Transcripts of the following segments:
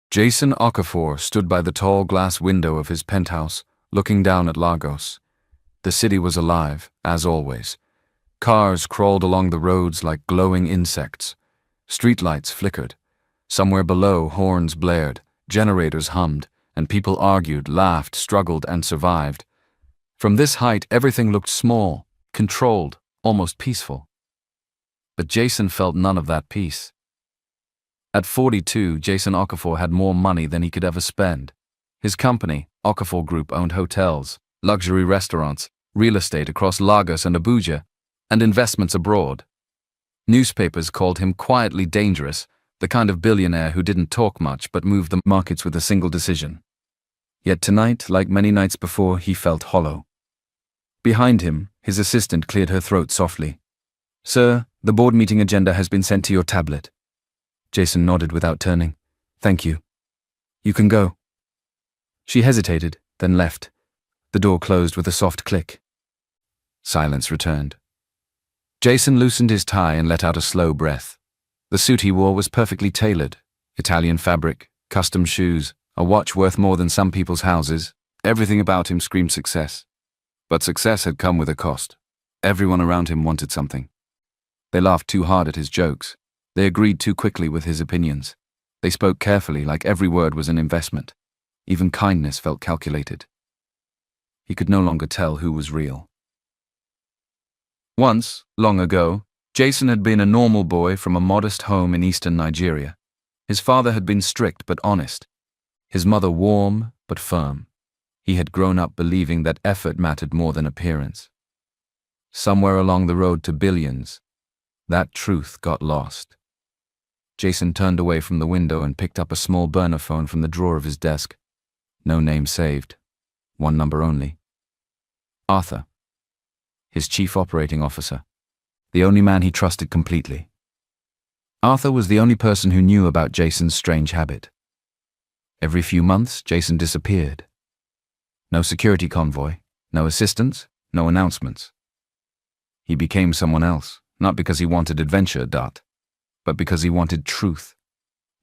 Jason Okafor stood by the tall glass window of his penthouse, looking down at Lagos. The city was alive, as always. Cars crawled along the roads like glowing insects. Streetlights flickered. Somewhere below, horns blared, generators hummed, and people argued, laughed, struggled, and survived. From this height, everything looked small, controlled, almost peaceful. But Jason felt none of that peace. At 42, Jason Okafor had more money than he could ever spend. His company, Okafor Group, owned hotels, luxury restaurants, real estate across Lagos and Abuja, and investments abroad. Newspapers called him quietly dangerous, the kind of billionaire who didn't talk much but moved the markets with a single decision. Yet tonight, like many nights before, he felt hollow. Behind him, his assistant cleared her throat softly. "Sir, the board meeting agenda has been sent to your tablet." Jason nodded without turning. "Thank you. You can go." She hesitated, then left. The door closed with a soft click. Silence returned. Jason loosened his tie and let out a slow breath. The suit he wore was perfectly tailored. Italian fabric, custom shoes, a watch worth more than some people's houses. Everything about him screamed success. But success had come with a cost. Everyone around him wanted something. They laughed too hard at his jokes. They agreed too quickly with his opinions. They spoke carefully, like every word was an investment. Even kindness felt calculated. He could no longer tell who was real. Once, long ago, Jason had been a normal boy from a modest home in eastern Nigeria. His father had been strict but honest. His mother warm but firm. He had grown up believing that effort mattered more than appearance. Somewhere along the road to billions, that truth got lost. Jason turned away from the window and picked up a small burner phone from the drawer of his desk. No name saved. One number only. Arthur. His chief operating officer. The only man he trusted completely. Arthur was the only person who knew about Jason's strange habit. Every few months, Jason disappeared. No security convoy, no assistance, no announcements. He became someone else, not because he wanted adventure, but because he wanted truth.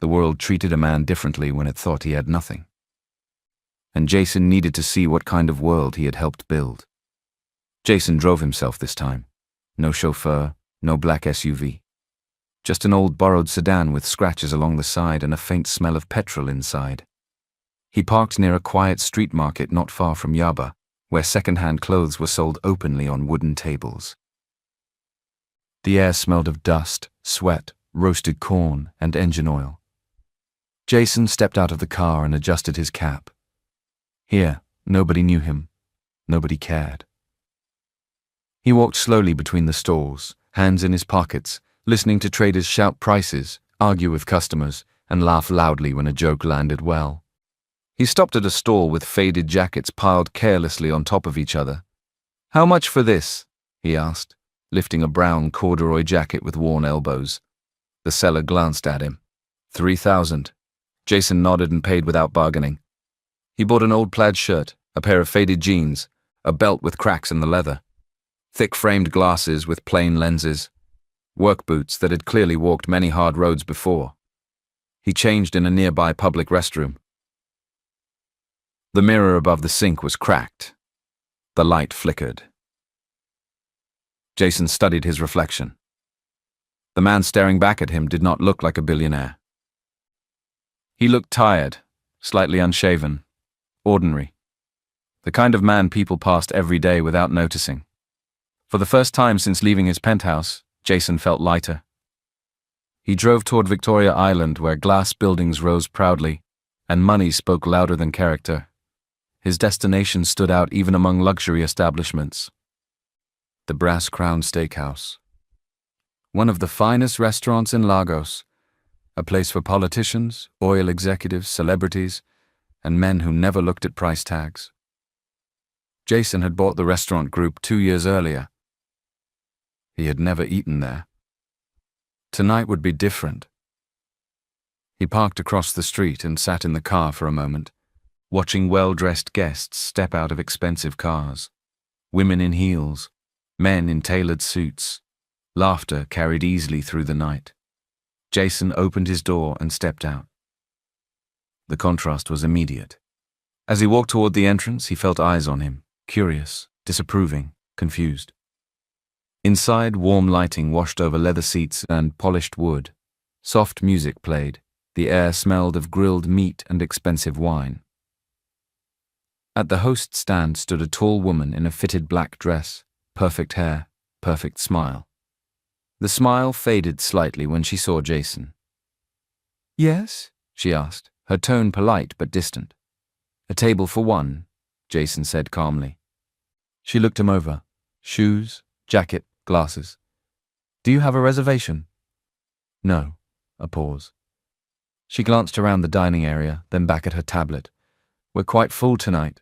The world treated a man differently when it thought he had nothing. And Jason needed to see what kind of world he had helped build. Jason drove himself this time. No chauffeur, no black SUV. Just an old borrowed sedan with scratches along the side and a faint smell of petrol inside. He parked near a quiet street market not far from Yaba, where second-hand clothes were sold openly on wooden tables. The air smelled of dust, sweat, roasted corn, and engine oil. Jason stepped out of the car and adjusted his cap. Here, nobody knew him. Nobody cared. He walked slowly between the stalls, hands in his pockets, listening to traders shout prices, argue with customers, and laugh loudly when a joke landed well. He stopped at a stall with faded jackets piled carelessly on top of each other. "How much for this?" he asked, lifting a brown corduroy jacket with worn elbows. The seller glanced at him. 3,000. Jason nodded and paid without bargaining. He bought an old plaid shirt, a pair of faded jeans, a belt with cracks in the leather, thick framed glasses with plain lenses, work boots that had clearly walked many hard roads before. He changed in a nearby public restroom. The mirror above the sink was cracked. The light flickered. Jason studied his reflection. The man staring back at him did not look like a billionaire. He looked tired, slightly unshaven, ordinary. The kind of man people passed every day without noticing. For the first time since leaving his penthouse, Jason felt lighter. He drove toward Victoria Island, where glass buildings rose proudly, and money spoke louder than character. His destination stood out even among luxury establishments. The Brass Crown Steakhouse. One of the finest restaurants in Lagos, a place for politicians, oil executives, celebrities, and men who never looked at price tags. Jason had bought the restaurant group 2 years earlier. He had never eaten there. Tonight would be different. He parked across the street and sat in the car for a moment, watching well-dressed guests step out of expensive cars. Women in heels, men in tailored suits. Laughter carried easily through the night. Jason opened his door and stepped out. The contrast was immediate. As he walked toward the entrance, he felt eyes on him, curious, disapproving, confused. Inside, warm lighting washed over leather seats and polished wood. Soft music played. The air smelled of grilled meat and expensive wine. At the host stand stood a tall woman in a fitted black dress, perfect hair, perfect smile. The smile faded slightly when she saw Jason. "Yes?" she asked, her tone polite but distant. "A table for one," Jason said calmly. She looked him over. Shoes, jacket, glasses. "Do you have a reservation?" "No." A pause. She glanced around the dining area, then back at her tablet. "We're quite full tonight."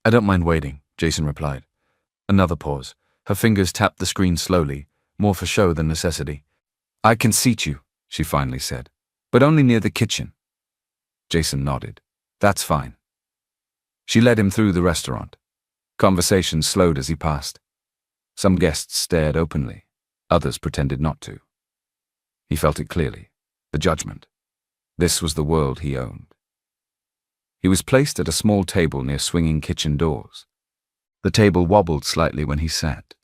"I don't mind waiting," Jason replied. Another pause. Her fingers tapped the screen slowly, more for show than necessity. "I can seat you," she finally said, "but only near the kitchen." Jason nodded. "That's fine." She led him through the restaurant. Conversation slowed as he passed. Some guests stared openly. Others pretended not to. He felt it clearly. The judgment. This was the world he owned. He was placed at a small table near swinging kitchen doors. The table wobbled slightly when he sat.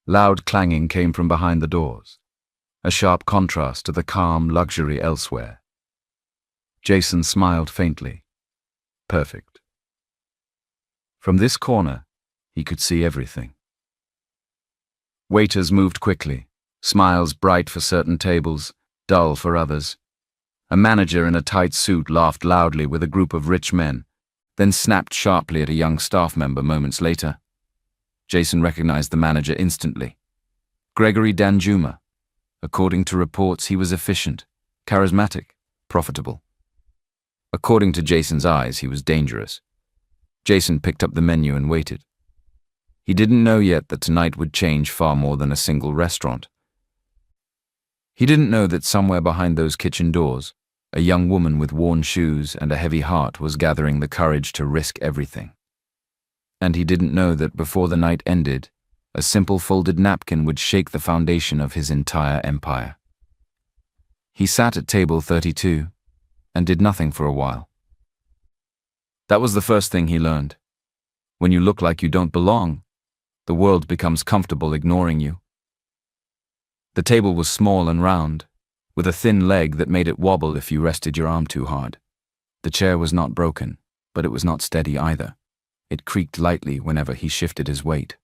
Loud clanging came from behind the doors, a sharp contrast to the calm luxury elsewhere. Jason smiled faintly. Perfect. From this corner, he could see everything. Waiters moved quickly, smiles bright for certain tables, dull for others. A manager in a tight suit laughed loudly with a group of rich men, then snapped sharply at a young staff member moments later. Jason recognized the manager instantly. Gregory Danjuma. According to reports, he was efficient, charismatic, profitable. According to Jason's eyes, he was dangerous. Jason picked up the menu and waited. He didn't know yet that tonight would change far more than a single restaurant. He didn't know that somewhere behind those kitchen doors, a young woman with worn shoes and a heavy heart was gathering the courage to risk everything. And he didn't know that before the night ended, a simple folded napkin would shake the foundation of his entire empire. He sat at table 32 and did nothing for a while. That was the first thing he learned. When you look like you don't belong, the world becomes comfortable ignoring you. The table was small and round, with a thin leg that made it wobble if you rested your arm too hard. The chair was not broken, but it was not steady either. It creaked lightly whenever he shifted his weight.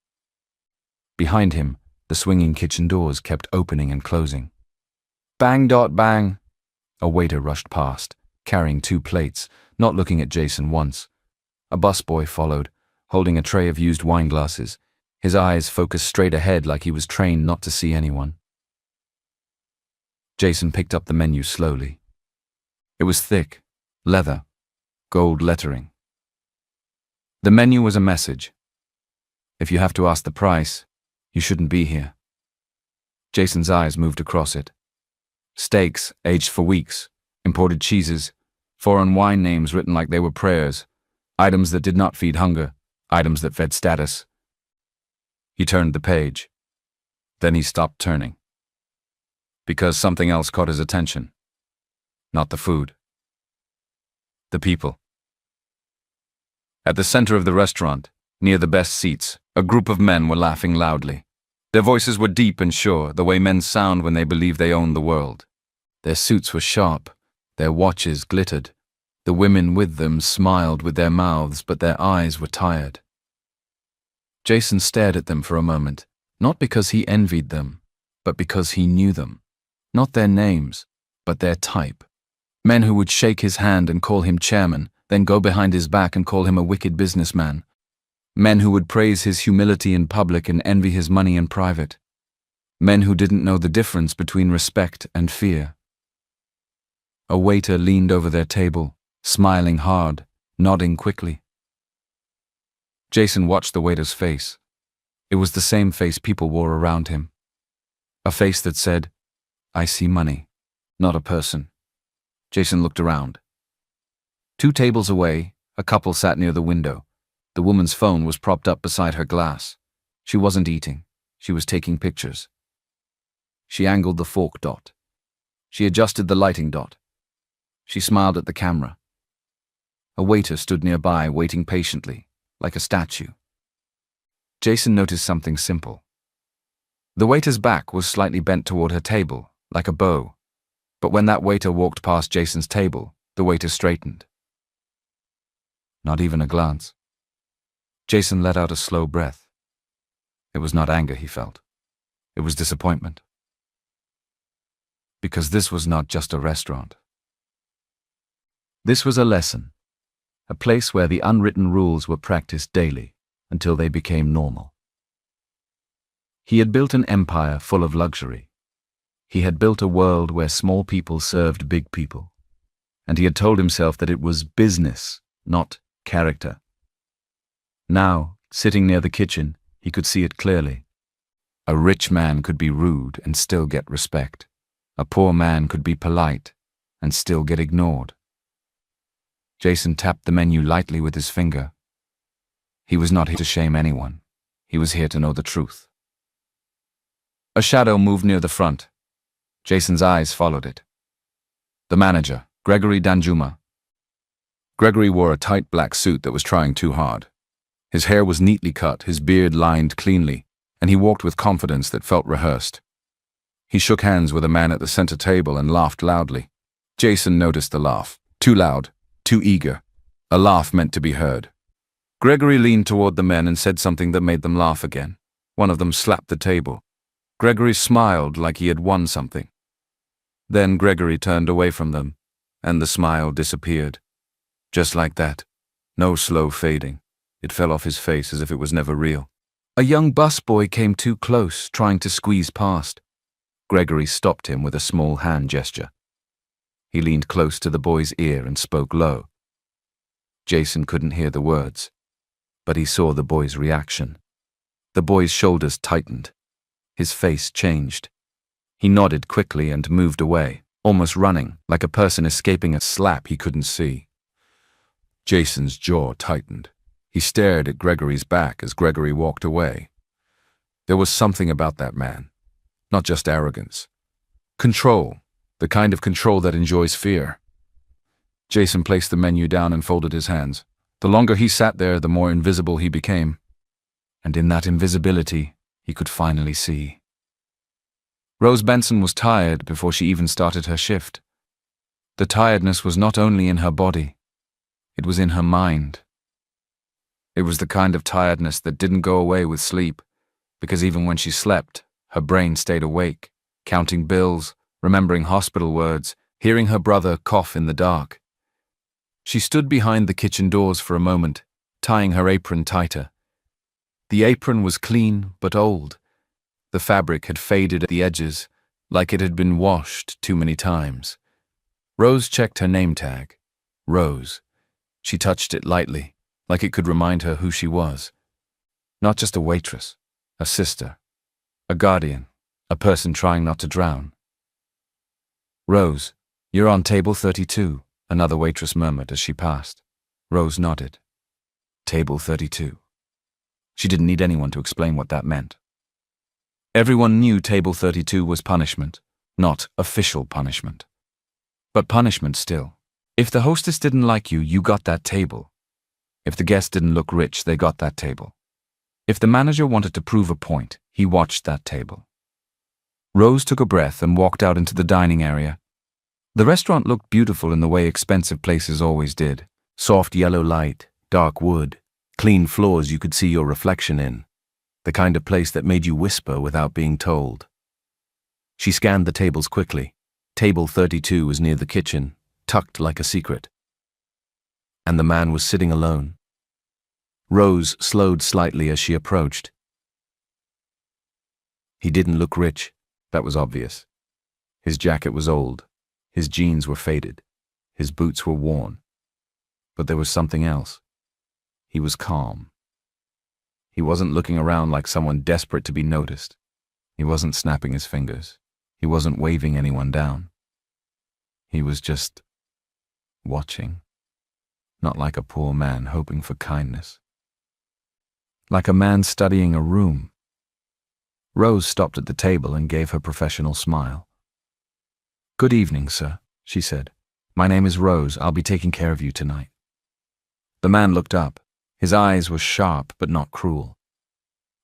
Behind him, the swinging kitchen doors kept opening and closing. Bang, dot, bang. A waiter rushed past, carrying 2 plates, not looking at Jason once. A busboy followed, holding a tray of used wine glasses, his eyes focused straight ahead like he was trained not to see anyone. Jason picked up the menu slowly. It was thick, leather, gold lettering. The menu was a message. If you have to ask the price, you shouldn't be here. Jason's eyes moved across it. Steaks aged for weeks, imported cheeses, foreign wine names written like they were prayers, items that did not feed hunger, items that fed status. He turned the page. Then he stopped turning. Because something else caught his attention. Not the food. The people. At the center of the restaurant, near the best seats, a group of men were laughing loudly. Their voices were deep and sure, the way men sound when they believe they own the world. Their suits were sharp. Their watches glittered. The women with them smiled with their mouths, but their eyes were tired. Jason stared at them for a moment, not because he envied them, but because he knew them. Not their names, but their type. Men who would shake his hand and call him chairman, then go behind his back and call him a wicked businessman. Men who would praise his humility in public and envy his money in private. Men who didn't know the difference between respect and fear. A waiter leaned over their table, smiling hard, nodding quickly. Jason watched the waiter's face. It was the same face people wore around him. A face that said, "I see money, not a person." Jason looked around. 2 tables away, a couple sat near the window. The woman's phone was propped up beside her glass. She wasn't eating. She was taking pictures. She angled the fork dot. She adjusted the lighting dot. She smiled at the camera. A waiter stood nearby, waiting patiently, like a statue. Jason noticed something simple. The waiter's back was slightly bent toward her table, like a bow. But when that waiter walked past Jason's table, the waiter straightened. Not even a glance. Jason let out a slow breath. It was not anger he felt. It was disappointment. Because this was not just a restaurant. This was a lesson. A place where the unwritten rules were practiced daily until they became normal. He had built an empire full of luxury. He had built a world where small people served big people. And he had told himself that it was business, not character. Now, sitting near the kitchen, he could see it clearly. A rich man could be rude and still get respect. A poor man could be polite and still get ignored. Jason tapped the menu lightly with his finger. He was not here to shame anyone. He was here to know the truth. A shadow moved near the front. Jason's eyes followed it. The manager, Gregory Danjuma. Gregory wore a tight black suit that was trying too hard. His hair was neatly cut, his beard lined cleanly, and he walked with confidence that felt rehearsed. He shook hands with a man at the center table and laughed loudly. Jason noticed the laugh. Too loud, too eager. A laugh meant to be heard. Gregory leaned toward the men and said something that made them laugh again. One of them slapped the table. Gregory smiled like he had won something. Then Gregory turned away from them, and the smile disappeared. Just like that. No slow fading. It fell off his face as if it was never real. A young busboy came too close, trying to squeeze past. Gregory stopped him with a small hand gesture. He leaned close to the boy's ear and spoke low. Jason couldn't hear the words, but he saw the boy's reaction. The boy's shoulders tightened. His face changed. He nodded quickly and moved away, almost running, like a person escaping a slap he couldn't see. Jason's jaw tightened. He stared at Gregory's back as Gregory walked away. There was something about that man. Not just arrogance. Control, the kind of control that enjoys fear. Jason placed the menu down and folded his hands. The longer he sat there, the more invisible he became. And in that invisibility, he could finally see. Rose Benson was tired before she even started her shift. The tiredness was not only in her body, it was in her mind. It was the kind of tiredness that didn't go away with sleep, because even when she slept, her brain stayed awake, counting bills, remembering hospital words, hearing her brother cough in the dark. She stood behind the kitchen doors for a moment, tying her apron tighter. The apron was clean but old. The fabric had faded at the edges, like it had been washed too many times. Rose checked her name tag. Rose. She touched it lightly, like it could remind her who she was. Not just a waitress, a sister, a guardian, a person trying not to drown. Rose, you're on table 32, another waitress murmured as she passed. Rose nodded. Table 32. She didn't need anyone to explain what that meant. Everyone knew table 32 was punishment, not official punishment. But punishment still. If the hostess didn't like you, you got that table. If the guest didn't look rich, they got that table. If the manager wanted to prove a point, he watched that table. Rose took a breath and walked out into the dining area. The restaurant looked beautiful in the way expensive places always did. Soft yellow light, dark wood, clean floors you could see your reflection in. The kind of place that made you whisper without being told. She scanned the tables quickly. Table 32 was near the kitchen, tucked like a secret. And the man was sitting alone. Rose slowed slightly as she approached. He didn't look rich, that was obvious. His jacket was old, his jeans were faded, his boots were worn. But there was something else. He was calm. He wasn't looking around like someone desperate to be noticed. He wasn't snapping his fingers. He wasn't waving anyone down. He was just watching. Not like a poor man hoping for kindness. Like a man studying a room. Rose stopped at the table and gave her professional smile. "Good evening, sir," she said. "My name is Rose. I'll be taking care of you tonight." The man looked up. His eyes were sharp but not cruel.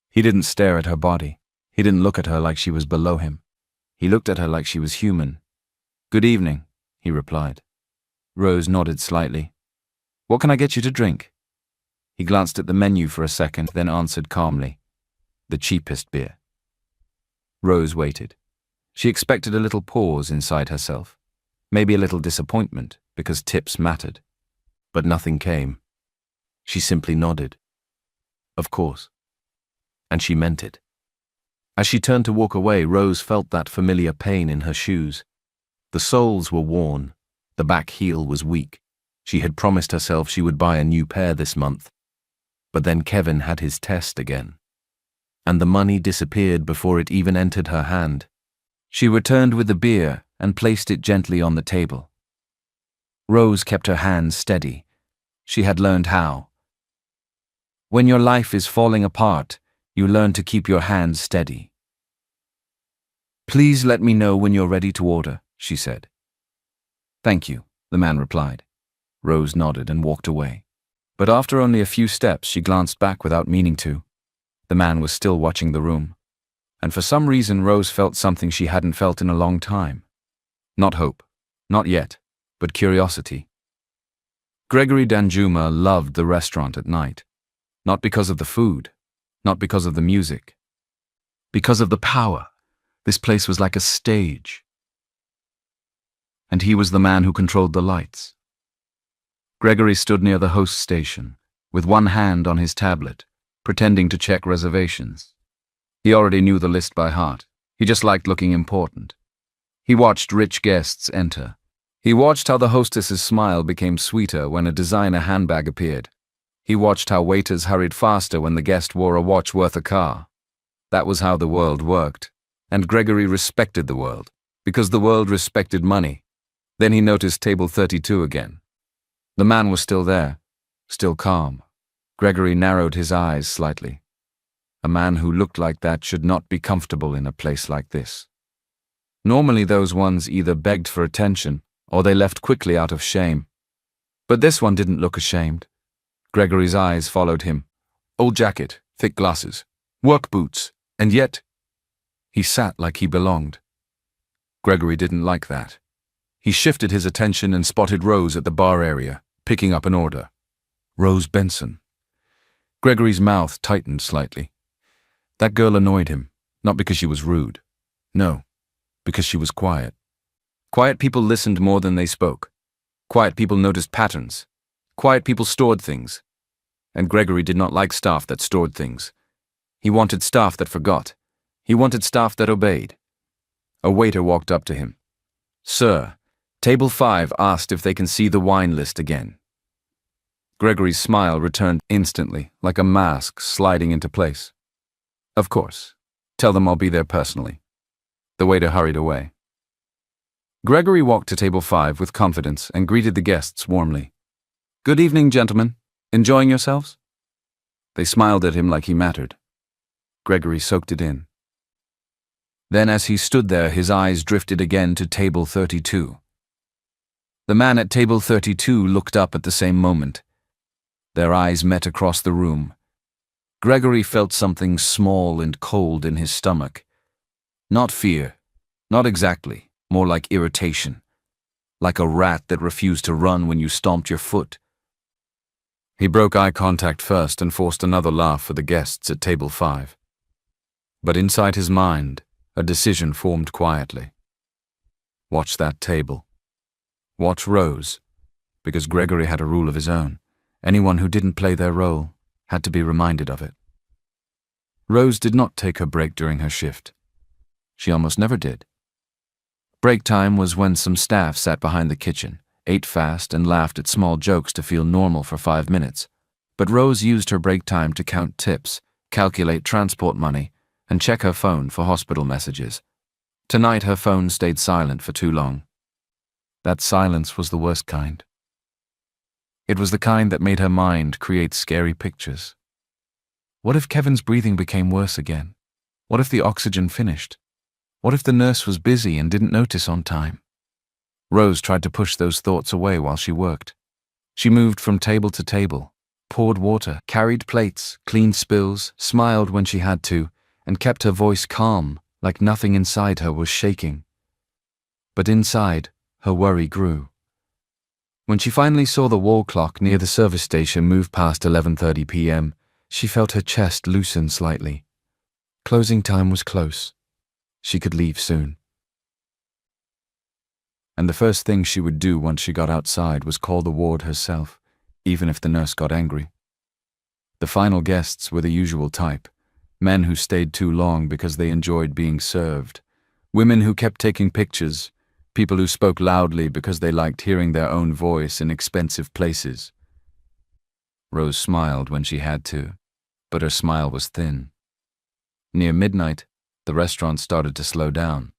He didn't stare at her body. He didn't look at her like she was below him. He looked at her like she was human. "Good evening," he replied. Rose nodded slightly. "What can I get you to drink?" He glanced at the menu for a second, then answered calmly, "The cheapest beer." Rose waited. She expected a little pause inside herself, maybe a little disappointment because tips mattered. But nothing came. She simply nodded. Of course. And she meant it. As she turned to walk away, Rose felt that familiar pain in her shoes. The soles were worn. The back heel was weak. She had promised herself she would buy a new pair this month. But then Kevin had his test again. And the money disappeared before it even entered her hand. She returned with the beer and placed it gently on the table. Rose kept her hands steady. She had learned how. When your life is falling apart, you learn to keep your hands steady. "Please let me know when you're ready to order," she said. "Thank you," the man replied. Rose nodded and walked away. But after only a few steps, she glanced back without meaning to. The man was still watching the room. And for some reason, Rose felt something she hadn't felt in a long time. Not hope, not yet, but curiosity. Gregory Danjuma loved the restaurant at night. Not because of the food, not because of the music. Because of the power. This place was like a stage. And he was the man who controlled the lights. Gregory stood near the host station, with one hand on his tablet, pretending to check reservations. He already knew the list by heart. He just liked looking important. He watched rich guests enter. He watched how the hostess's smile became sweeter when a designer handbag appeared. He watched how waiters hurried faster when the guest wore a watch worth a car. That was how the world worked. And Gregory respected the world, because the world respected money. Then he noticed table 32 again. The man was still there, still calm. Gregory narrowed his eyes slightly. A man who looked like that should not be comfortable in a place like this. Normally those ones either begged for attention, or they left quickly out of shame. But this one didn't look ashamed. Gregory's eyes followed him. Old jacket, thick glasses, work boots, and yet he sat like he belonged. Gregory didn't like that. He shifted his attention and spotted Rose at the bar area, picking up an order. Rose Benson. Gregory's mouth tightened slightly. That girl annoyed him, not because she was rude. No, because she was quiet. Quiet people listened more than they spoke. Quiet people noticed patterns. Quiet people stored things. And Gregory did not like staff that stored things. He wanted staff that forgot. He wanted staff that obeyed. A waiter walked up to him. "Sir, table 5 asked if they can see the wine list again." Gregory's smile returned instantly, like a mask sliding into place. "Of course. Tell them I'll be there personally." The waiter hurried away. Gregory walked to table 5 with confidence and greeted the guests warmly. "Good evening, gentlemen. Enjoying yourselves?" They smiled at him like he mattered. Gregory soaked it in. Then as he stood there, his eyes drifted again to table 32. The man at table 32 looked up at the same moment. Their eyes met across the room. Gregory felt something small and cold in his stomach. Not fear, not exactly, more like irritation. Like a rat that refused to run when you stomped your foot. He broke eye contact first and forced another laugh for the guests at table 5. But inside his mind, a decision formed quietly. Watch that table. Watch Rose, because Gregory had a rule of his own. Anyone who didn't play their role had to be reminded of it. Rose did not take her break during her shift. She almost never did. Break time was when some staff sat behind the kitchen, ate fast, and laughed at small jokes to feel normal for 5 minutes. But Rose used her break time to count tips, calculate transport money, and check her phone for hospital messages. Tonight her phone stayed silent for too long. That silence was the worst kind. It was the kind that made her mind create scary pictures. What if Kevin's breathing became worse again? What if the oxygen finished? What if the nurse was busy and didn't notice on time? Rose tried to push those thoughts away while she worked. She moved from table to table, poured water, carried plates, cleaned spills, smiled when she had to, and kept her voice calm, like nothing inside her was shaking. But inside, her worry grew. When she finally saw the wall clock near the service station move past 11:30 p.m., she felt her chest loosen slightly. Closing time was close. She could leave soon. And the first thing she would do once she got outside was call the ward herself, even if the nurse got angry. The final guests were the usual type: men who stayed too long because they enjoyed being served, women who kept taking pictures, people who spoke loudly because they liked hearing their own voice in expensive places. Rose smiled when she had to, but her smile was thin. Near midnight, the restaurant started to slow down.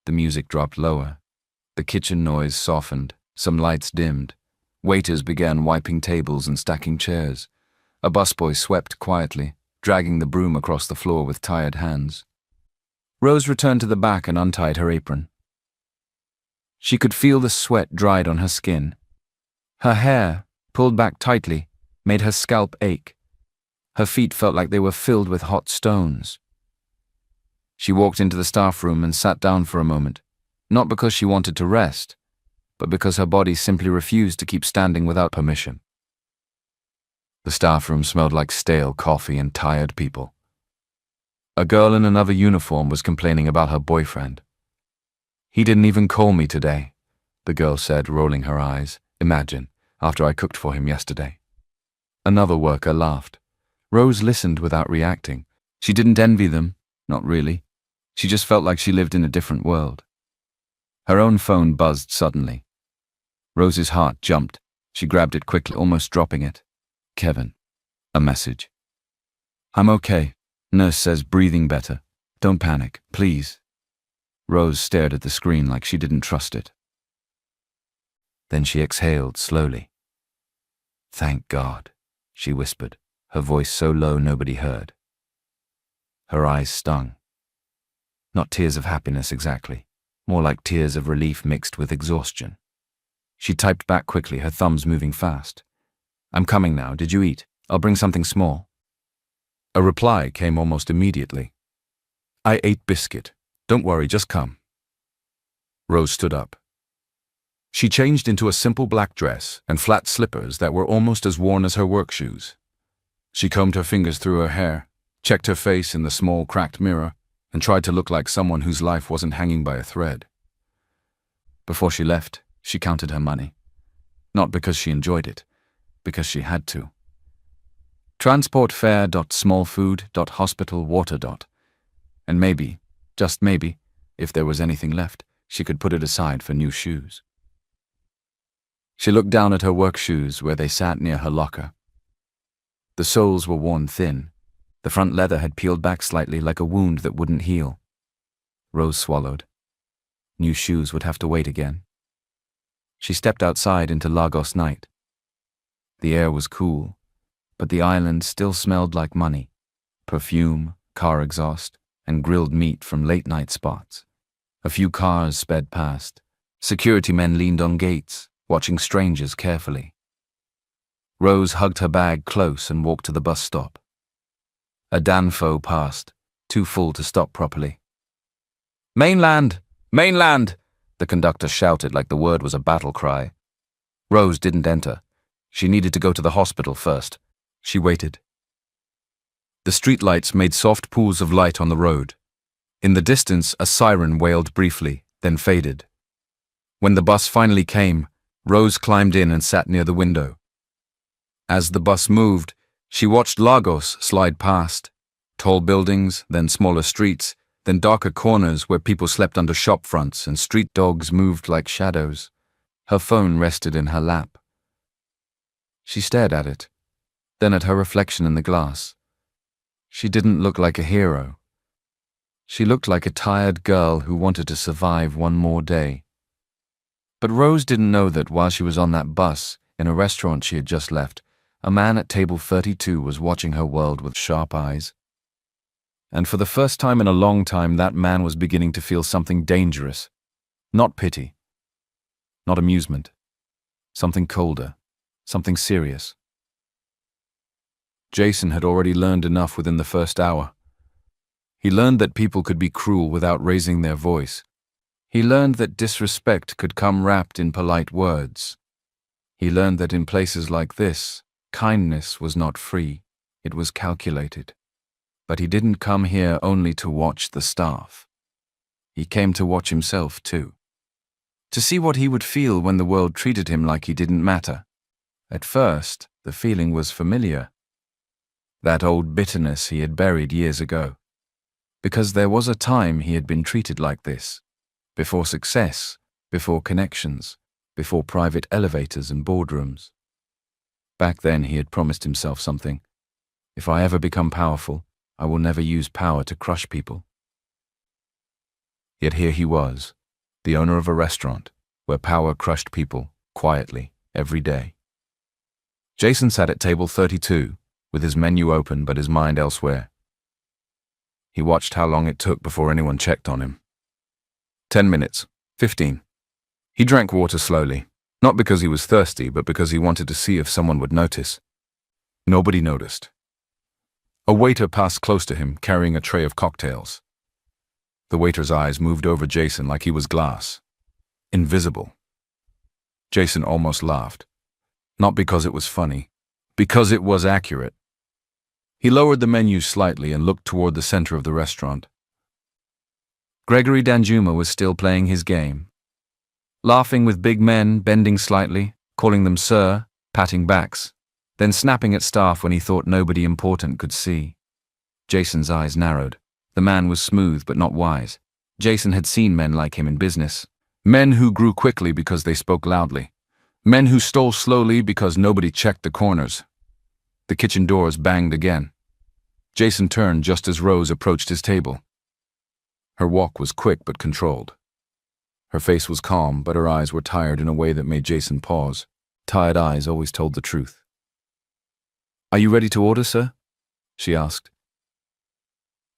The music dropped lower. The kitchen noise softened, some lights dimmed. Waiters began wiping tables and stacking chairs. A busboy swept quietly, dragging the broom across the floor with tired hands. Rose returned to the back and untied her apron. She could feel the sweat dried on her skin. Her hair, pulled back tightly, made her scalp ache. Her feet felt like they were filled with hot stones. She walked into the staff room and sat down for a moment, not because she wanted to rest, but because her body simply refused to keep standing without permission. The staff room smelled like stale coffee and tired people. A girl in another uniform was complaining about her boyfriend. "He didn't even call me today," the girl said, rolling her eyes. "Imagine, after I cooked for him yesterday." Another worker laughed. Rose listened without reacting. She didn't envy them, not really. She just felt like she lived in a different world. Her own phone buzzed suddenly. Rose's heart jumped. She grabbed it quickly, almost dropping it. Kevin. A message. "I'm okay. Nurse says breathing better. Don't panic, please." Rose stared at the screen like she didn't trust it. Then she exhaled slowly. "Thank God," she whispered, her voice so low nobody heard. Her eyes stung. Not tears of happiness exactly, more like tears of relief mixed with exhaustion. She typed back quickly, her thumbs moving fast. "I'm coming now. Did you eat? I'll bring something small." A reply came almost immediately. "I ate biscuit. Don't worry, just come." Rose stood up. She changed into a simple black dress and flat slippers that were almost as worn as her work shoes. She combed her fingers through her hair, checked her face in the small cracked mirror, and tried to look like someone whose life wasn't hanging by a thread. Before she left, she counted her money. Not because she enjoyed it, because she had to. Transportfare.smallfood.hospitalwater. And maybe, just maybe, if there was anything left, she could put it aside for new shoes. She looked down at her work shoes where they sat near her locker. The soles were worn thin. The front leather had peeled back slightly like a wound that wouldn't heal. Rose swallowed. New shoes would have to wait again. She stepped outside into Lagos night. The air was cool, but the island still smelled like money, perfume, car exhaust, and grilled meat from late-night spots. A few cars sped past. Security men leaned on gates, watching strangers carefully. Rose hugged her bag close and walked to the bus stop. A Danfo passed, too full to stop properly. "Mainland! Mainland!" the conductor shouted like the word was a battle cry. Rose didn't enter. She needed to go to the hospital first. She waited. The streetlights made soft pools of light on the road. In the distance, a siren wailed briefly, then faded. When the bus finally came, Rose climbed in and sat near the window. As the bus moved, she watched Lagos slide past. Tall buildings, then smaller streets, then darker corners where people slept under shop fronts and street dogs moved like shadows. Her phone rested in her lap. She stared at it, then at her reflection in the glass. She didn't look like a hero. She looked like a tired girl who wanted to survive one more day. But Rose didn't know that while she was on that bus, in a restaurant she had just left, a man at table 32 was watching her world with sharp eyes. And for the first time in a long time, that man was beginning to feel something dangerous. Not pity. Not amusement. Something colder. something serious. Jason had already learned enough within the first hour. He learned that people could be cruel without raising their voice. He learned that disrespect could come wrapped in polite words. He learned that in places like this, kindness was not free, it was calculated. But he didn't come here only to watch the staff. He came to watch himself too. To see what he would feel when the world treated him like he didn't matter. At first, the feeling was familiar. That old bitterness he had buried years ago. Because there was a time he had been treated like this. Before success, before connections, before private elevators and boardrooms. Back then he had promised himself something. If I ever become powerful, I will never use power to crush people. Yet here he was, the owner of a restaurant, where power crushed people, quietly, every day. Jason sat at table 32, with his menu open but his mind elsewhere. He watched how long it took before anyone checked on him. 10 minutes, 15. He drank water slowly, not because he was thirsty, but because he wanted to see if someone would notice. Nobody noticed. A waiter passed close to him, carrying a tray of cocktails. The waiter's eyes moved over Jason like he was glass. Invisible. Jason almost laughed. Not because it was funny, because it was accurate. He lowered the menu slightly and looked toward the center of the restaurant. Gregory Danjuma was still playing his game. Laughing with big men, bending slightly, calling them sir, patting backs, then snapping at staff when he thought nobody important could see. Jason's eyes narrowed. The man was smooth but not wise. Jason had seen men like him in business. Men who grew quickly because they spoke loudly. Men who stole slowly because nobody checked the corners. The kitchen doors banged again. Jason turned just as Rose approached his table. Her walk was quick but controlled. Her face was calm, but her eyes were tired in a way that made Jason pause. Tired eyes always told the truth. "Are you ready to order, sir?" she asked.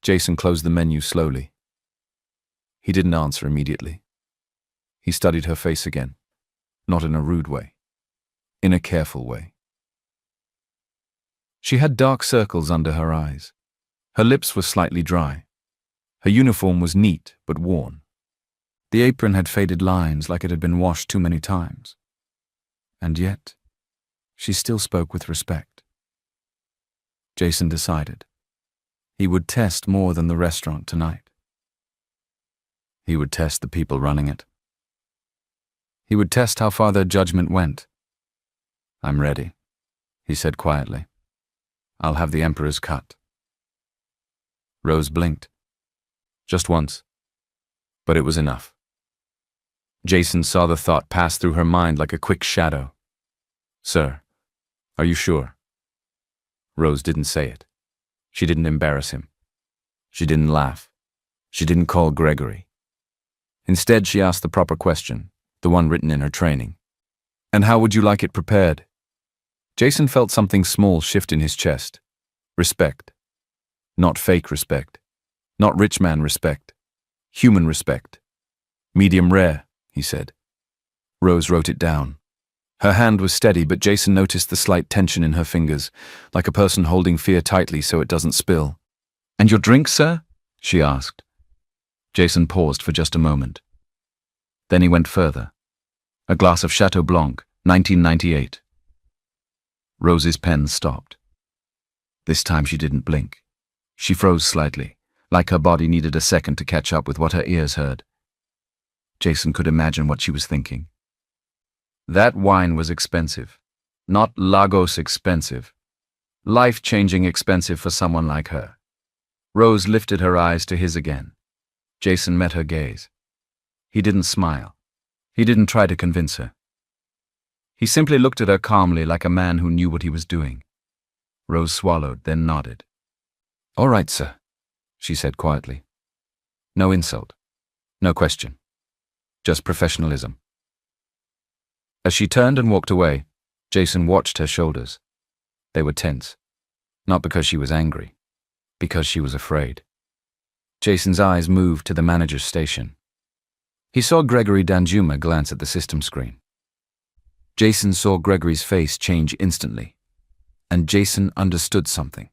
Jason closed the menu slowly. He didn't answer immediately. He studied her face again, not in a rude way, in a careful way. She had dark circles under her eyes. Her lips were slightly dry. Her uniform was neat but worn. The apron had faded lines like it had been washed too many times. And yet, she still spoke with respect. Jason decided. He would test more than the restaurant tonight. He would test the people running it. He would test how far their judgment went. "I'm ready," he said quietly. "I'll have the emperor's cut." Rose blinked. Just once. But it was enough. Jason saw the thought pass through her mind like a quick shadow. "Sir, are you sure?" Rose didn't say it. She didn't embarrass him. She didn't laugh. She didn't call Gregory. Instead, she asked the proper question, the one written in her training. "And how would you like it prepared?" Jason felt something small shift in his chest. Respect. Not fake respect. Not rich man respect. Human respect. "Medium rare," he said. Rose wrote it down. Her hand was steady, but Jason noticed the slight tension in her fingers, like a person holding fear tightly so it doesn't spill. "And your drink, sir?" she asked. Jason paused for just a moment. Then he went further. "A glass of Chateau Blanc, 1998. Rose's pen stopped. This time she didn't blink. She froze slightly, like her body needed a second to catch up with what her ears heard. Jason could imagine what she was thinking. That wine was expensive. Not Lagos expensive. Life-changing expensive for someone like her. Rose lifted her eyes to his again. Jason met her gaze. He didn't smile. He didn't try to convince her. He simply looked at her calmly like a man who knew what he was doing. Rose swallowed, then nodded. "All right, sir," she said quietly. No insult. No question. Just professionalism. As she turned and walked away, Jason watched her shoulders. They were tense. Not because she was angry. Because she was afraid. Jason's eyes moved to the manager's station. He saw Gregory Danjuma glance at the system screen. Jason saw Gregory's face change instantly, and Jason understood something.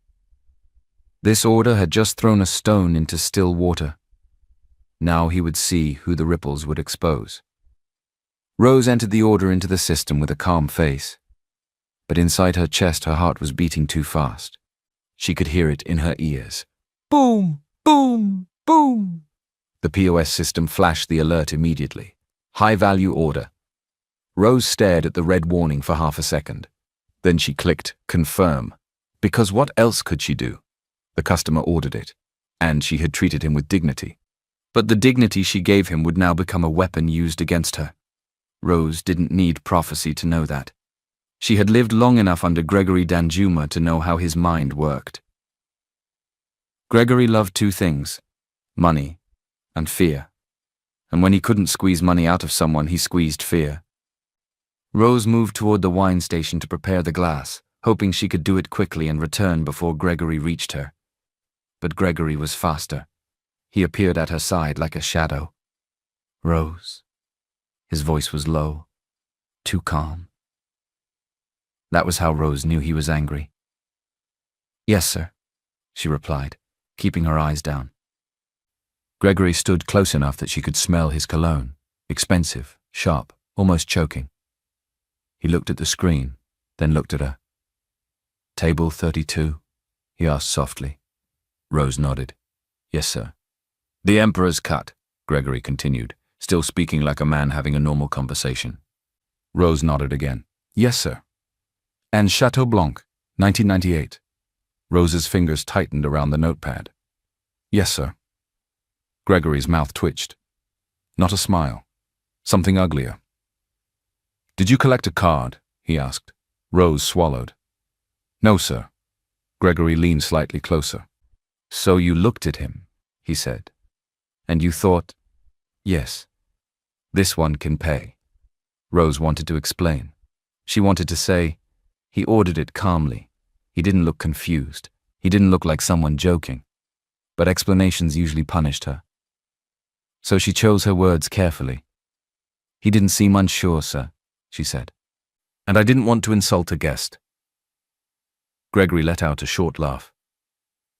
This order had just thrown a stone into still water. Now he would see who the ripples would expose. Rose entered the order into the system with a calm face, but inside her chest her heart was beating too fast. She could hear it in her ears. Boom! Boom! Boom! The POS system flashed the alert immediately. High-value order. Rose stared at the red warning for half a second. Then she clicked confirm, because what else could she do? The customer ordered it, and she had treated him with dignity. But the dignity she gave him would now become a weapon used against her. Rose didn't need prophecy to know that. She had lived long enough under Gregory Danjuma to know how his mind worked. Gregory loved two things: money and fear. And when he couldn't squeeze money out of someone, he squeezed fear. Rose moved toward the wine station to prepare the glass, hoping she could do it quickly and return before Gregory reached her. But Gregory was faster. He appeared at her side like a shadow. Rose. His voice was low, too calm. That was how Rose knew he was angry. "Yes, sir," she replied, keeping her eyes down. Gregory stood close enough that she could smell his cologne, expensive, sharp, almost choking. He looked at the screen, then looked at her. "Table 32, he asked softly. Rose nodded. "Yes, sir." "The Emperor's cut," Gregory continued, still speaking like a man having a normal conversation. Rose nodded again. "Yes, sir." "And Chateau Blanc, 1998. Rose's fingers tightened around the notepad. "Yes, sir." Gregory's mouth twitched. Not a smile. Something uglier. "Did you collect a card?" he asked. Rose swallowed. "No, sir." Gregory leaned slightly closer. "So you looked at him," he said. "And you thought, yes, this one can pay." Rose wanted to explain. She wanted to say, he ordered it calmly. He didn't look confused. He didn't look like someone joking. But explanations usually punished her. So she chose her words carefully. "He didn't seem unsure, sir," she said. "And I didn't want to insult a guest." Gregory let out a short laugh.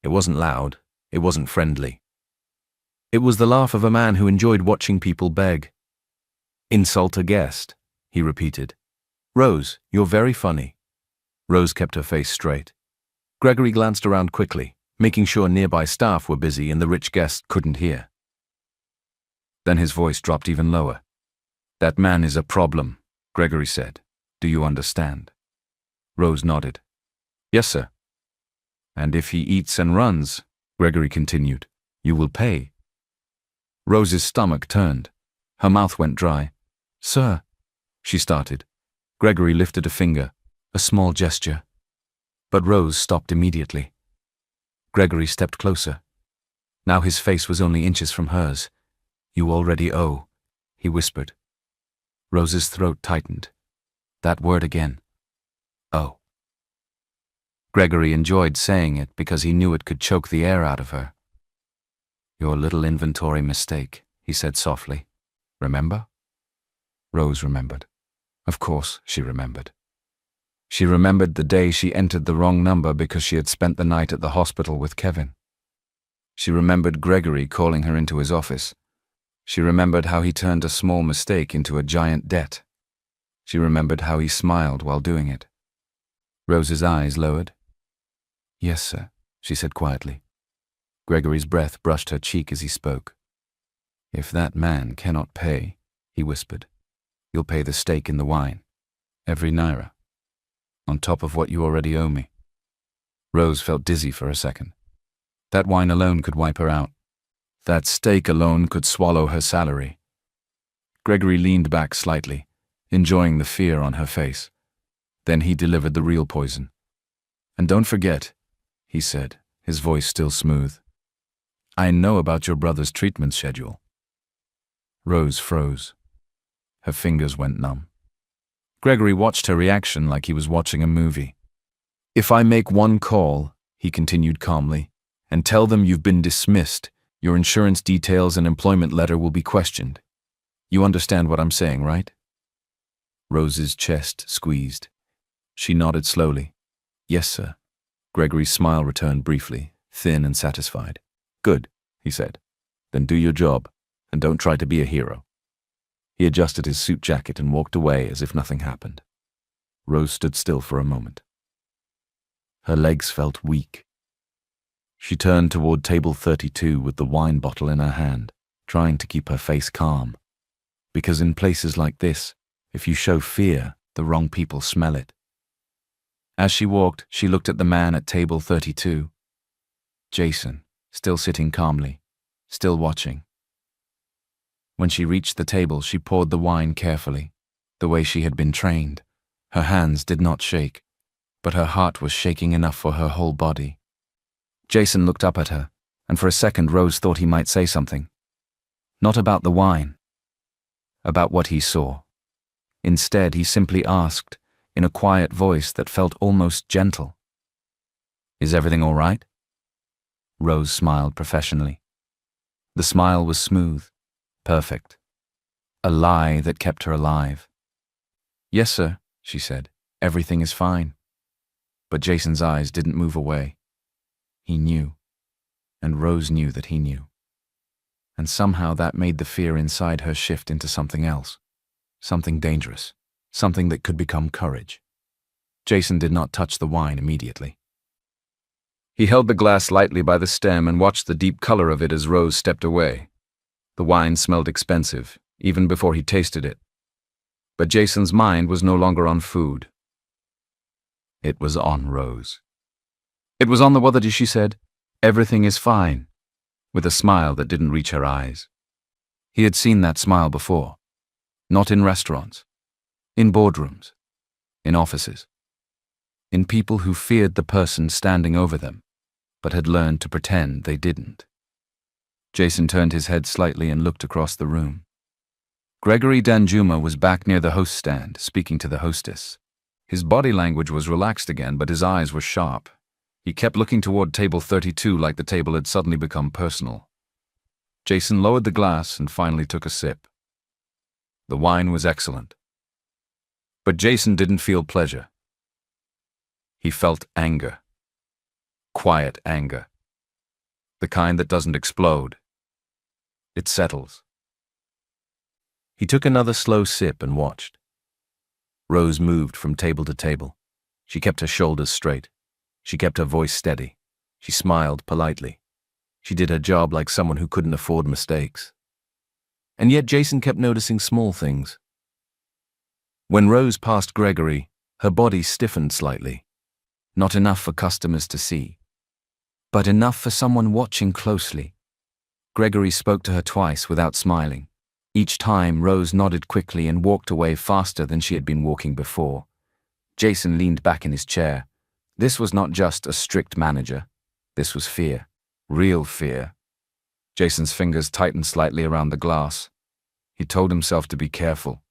It wasn't loud. It wasn't friendly. It was the laugh of a man who enjoyed watching people beg. "Insult a guest," he repeated. "Rose, you're very funny." Rose kept her face straight. Gregory glanced around quickly, making sure nearby staff were busy and the rich guest couldn't hear. Then his voice dropped even lower. "That man is a problem," Gregory said. "Do you understand?" Rose nodded. "Yes, sir." "And if he eats and runs," Gregory continued, "you will pay." Rose's stomach turned. Her mouth went dry. "Sir," she started. Gregory lifted a finger, a small gesture. But Rose stopped immediately. Gregory stepped closer. Now his face was only inches from hers. "You already owe," he whispered. Rose's throat tightened. That word again. "Oh." Gregory enjoyed saying it because he knew it could choke the air out of her. "Your little inventory mistake," he said softly. "Remember?" Rose remembered. Of course she remembered. She remembered the day she entered the wrong number because she had spent the night at the hospital with Kevin. She remembered Gregory calling her into his office. She remembered how he turned a small mistake into a giant debt. She remembered how he smiled while doing it. Rose's eyes lowered. "Yes, sir," she said quietly. Gregory's breath brushed her cheek as he spoke. "If that man cannot pay," he whispered, "you'll pay the stake in the wine. Every naira. On top of what you already owe me." Rose felt dizzy for a second. That wine alone could wipe her out. That steak alone could swallow her salary. Gregory leaned back slightly, enjoying the fear on her face. Then he delivered the real poison. "And don't forget," he said, his voice still smooth, "I know about your brother's treatment schedule." Rose froze. Her fingers went numb. Gregory watched her reaction like he was watching a movie. "If I make one call," he continued calmly, "and tell them you've been dismissed, your insurance details and employment letter will be questioned. You understand what I'm saying, right?" Rose's chest squeezed. She nodded slowly. Yes, sir. Gregory's smile returned briefly, thin and satisfied. Good, he said. Then do your job, and don't try to be a hero. He adjusted his suit jacket and walked away as if nothing happened. Rose stood still for a moment. Her legs felt weak. She turned toward table 32 with the wine bottle in her hand, trying to keep her face calm. Because in places like this, if you show fear, the wrong people smell it. As she walked, she looked at the man at table 32. Jason, still sitting calmly, still watching. When she reached the table, she poured the wine carefully, the way she had been trained. Her hands did not shake, but her heart was shaking enough for her whole body. Jason looked up at her, and for a second Rose thought he might say something. Not about the wine, about what he saw. Instead, he simply asked, in a quiet voice that felt almost gentle, "Is everything all right?" Rose smiled professionally. The smile was smooth, perfect. A lie that kept her alive. "Yes, sir," she said. "Everything is fine." But Jason's eyes didn't move away. He knew, and Rose knew that he knew. And somehow that made the fear inside her shift into something else, something dangerous, something that could become courage. Jason did not touch the wine immediately. He held the glass lightly by the stem and watched the deep color of it as Rose stepped away. The wine smelled expensive, even before he tasted it. But Jason's mind was no longer on food. It was on Rose. It was on the water, she said, "Everything is fine," with a smile that didn't reach her eyes. He had seen that smile before. Not in restaurants, in boardrooms, in offices, in people who feared the person standing over them, but had learned to pretend they didn't. Jason turned his head slightly and looked across the room. Gregory Danjuma was back near the host stand, speaking to the hostess. His body language was relaxed again, but his eyes were sharp. He kept looking toward table 32 like the table had suddenly become personal. Jason lowered the glass and finally took a sip. The wine was excellent. But Jason didn't feel pleasure. He felt anger. Quiet anger. The kind that doesn't explode. It settles. He took another slow sip and watched. Rose moved from table to table. She kept her shoulders straight. She kept her voice steady. She smiled politely. She did her job like someone who couldn't afford mistakes. And yet Jason kept noticing small things. When Rose passed Gregory, her body stiffened slightly. Not enough for customers to see, but enough for someone watching closely. Gregory spoke to her twice without smiling. Each time, Rose nodded quickly and walked away faster than she had been walking before. Jason leaned back in his chair. This was not just a strict manager. This was fear. Real fear. Jason's fingers tightened slightly around the glass. He told himself to be careful.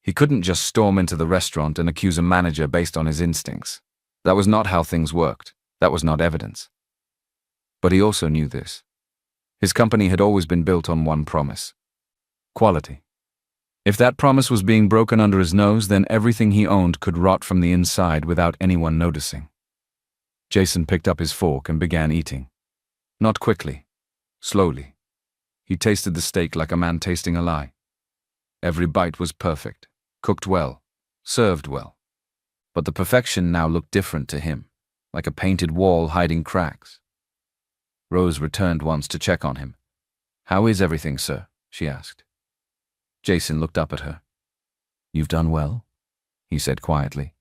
He couldn't just storm into the restaurant and accuse a manager based on his instincts. That was not how things worked. That was not evidence. But he also knew this. His company had always been built on one promise: quality. If that promise was being broken under his nose, then everything he owned could rot from the inside without anyone noticing. Jason picked up his fork and began eating. Not quickly, slowly. He tasted the steak like a man tasting a lie. Every bite was perfect, cooked well, served well. But the perfection now looked different to him, like a painted wall hiding cracks. Rose returned once to check on him. "How is everything, sir?" she asked. Jason looked up at her. "You've done well," he said quietly.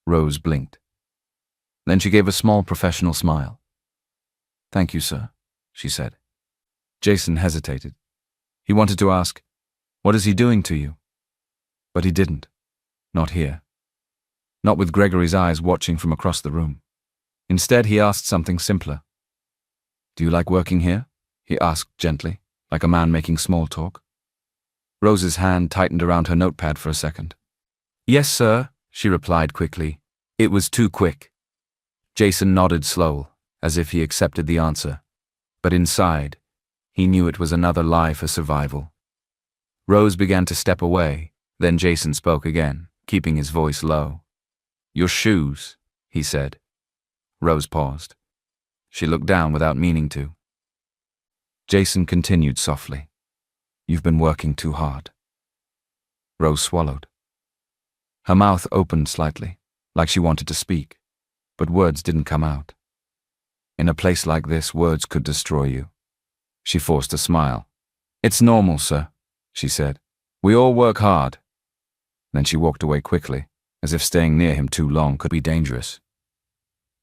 Rose blinked. Then she gave a small professional smile. "Thank you, sir," she said. Jason hesitated. He wanted to ask, "What is he doing to you?" But he didn't. Not here. Not with Gregory's eyes watching from across the room. Instead, he asked something simpler. "Do you like working here?" he asked gently, like a man making small talk. Rose's hand tightened around her notepad for a second. "Yes, sir," she replied quickly. It was too quick. Jason nodded slow, as if he accepted the answer. But inside, he knew it was another lie for survival. Rose began to step away, Then Jason spoke again, keeping his voice low. "Your shoes," he said. Rose paused. She looked down without meaning to. Jason continued softly. "You've been working too hard." Rose swallowed. Her mouth opened slightly, like she wanted to speak, but words didn't come out. In a place like this, words could destroy you. She forced a smile. "It's normal, sir," she said. "We all work hard." Then she walked away quickly, as if staying near him too long could be dangerous.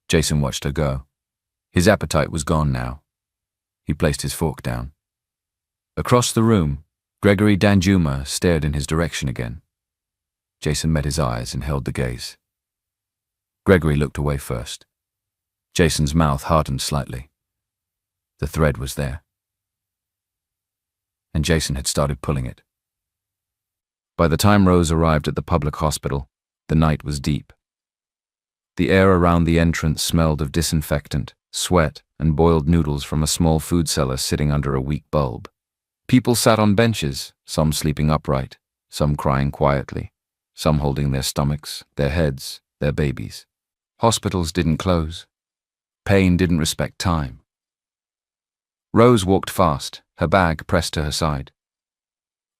Jason watched her go. His appetite was gone now. He placed his fork down. Across the room, Gregory Danjuma stared in his direction again. Jason met his eyes and held the gaze. Gregory looked away first. Jason's mouth hardened slightly. The thread was there. And Jason had started pulling it. By the time Rose arrived at the public hospital, the night was deep. The air around the entrance smelled of disinfectant, sweat, and boiled noodles from a small food cellar sitting under a weak bulb. People sat on benches, some sleeping upright, some crying quietly, some holding their stomachs, their heads, their babies. Hospitals didn't close. Pain didn't respect time. Rose walked fast, her bag pressed to her side.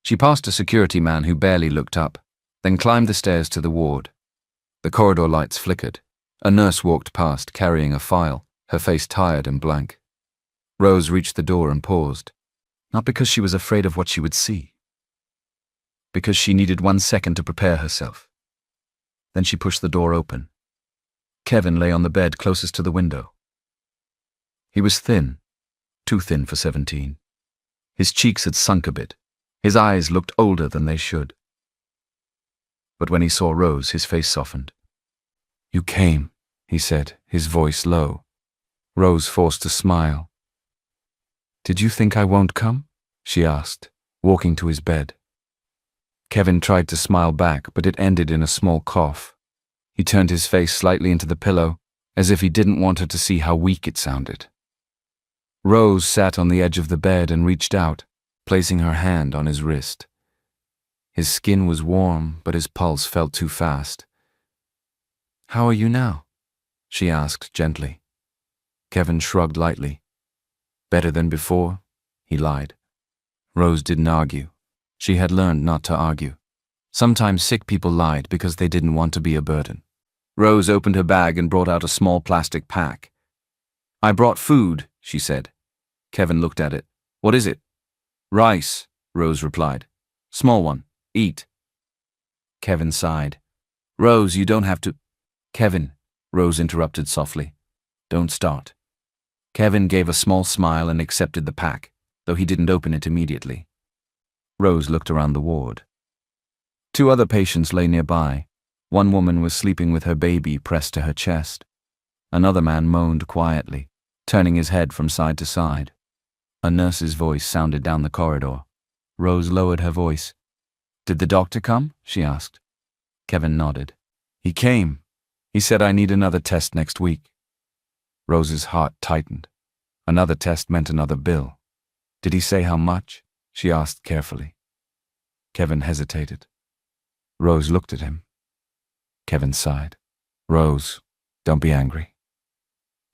She passed a security man who barely looked up, then climbed the stairs to the ward. The corridor lights flickered. A nurse walked past, carrying a file, her face tired and blank. Rose reached the door and paused, not because she was afraid of what she would see, because she needed 1 second to prepare herself. Then she pushed the door open. Kevin lay on the bed closest to the window. He was thin, too thin for 17. His cheeks had sunk a bit. His eyes looked older than they should. But when he saw Rose, his face softened. "You came," he said, his voice low. Rose forced a smile. "Did you think I won't come?" she asked, walking to his bed. Kevin tried to smile back, but it ended in a small cough. He turned his face slightly into the pillow, as if he didn't want her to see how weak it sounded. Rose sat on the edge of the bed and reached out, placing her hand on his wrist. His skin was warm, but his pulse felt too fast. "How are you now?" she asked gently. Kevin shrugged lightly. "Better than before," he lied. Rose didn't argue. She had learned not to argue. Sometimes sick people lied because they didn't want to be a burden. Rose opened her bag and brought out a small plastic pack. "I brought food," she said. Kevin looked at it. "What is it?" "Rice," Rose replied. "Small one. Eat." Kevin sighed. "Rose, you don't have to—" "Kevin," Rose interrupted softly. "Don't start." Kevin gave a small smile and accepted the pack, though he didn't open it immediately. Rose looked around the ward. 2 other patients lay nearby. One woman was sleeping with her baby pressed to her chest. Another man moaned quietly, turning his head from side to side. A nurse's voice sounded down the corridor. Rose lowered her voice. "Did the doctor come?" she asked. Kevin nodded. "He came. He said I need another test next week." Rose's heart tightened. Another test meant another bill. "Did he say how much?" she asked carefully. Kevin hesitated. Rose looked at him. Kevin sighed. "Rose, don't be angry."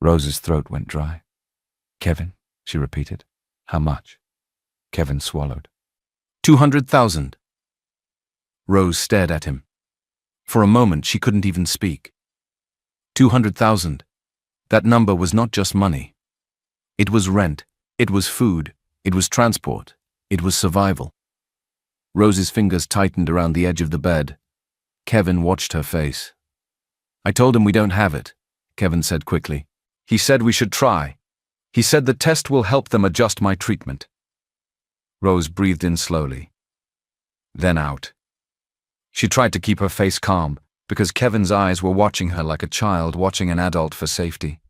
Rose's throat went dry. "Kevin," she repeated. "How much?" Kevin swallowed. 200,000. Rose stared at him. For a moment she couldn't even speak. 200,000. That number was not just money. It was rent, it was food, it was transport, it was survival. Rose's fingers tightened around the edge of the bed. Kevin watched her face. "I told him we don't have it," Kevin said quickly. "He said we should try. He said the test will help them adjust my treatment." Rose breathed in slowly, then out. She tried to keep her face calm, because Kevin's eyes were watching her like a child watching an adult for safety.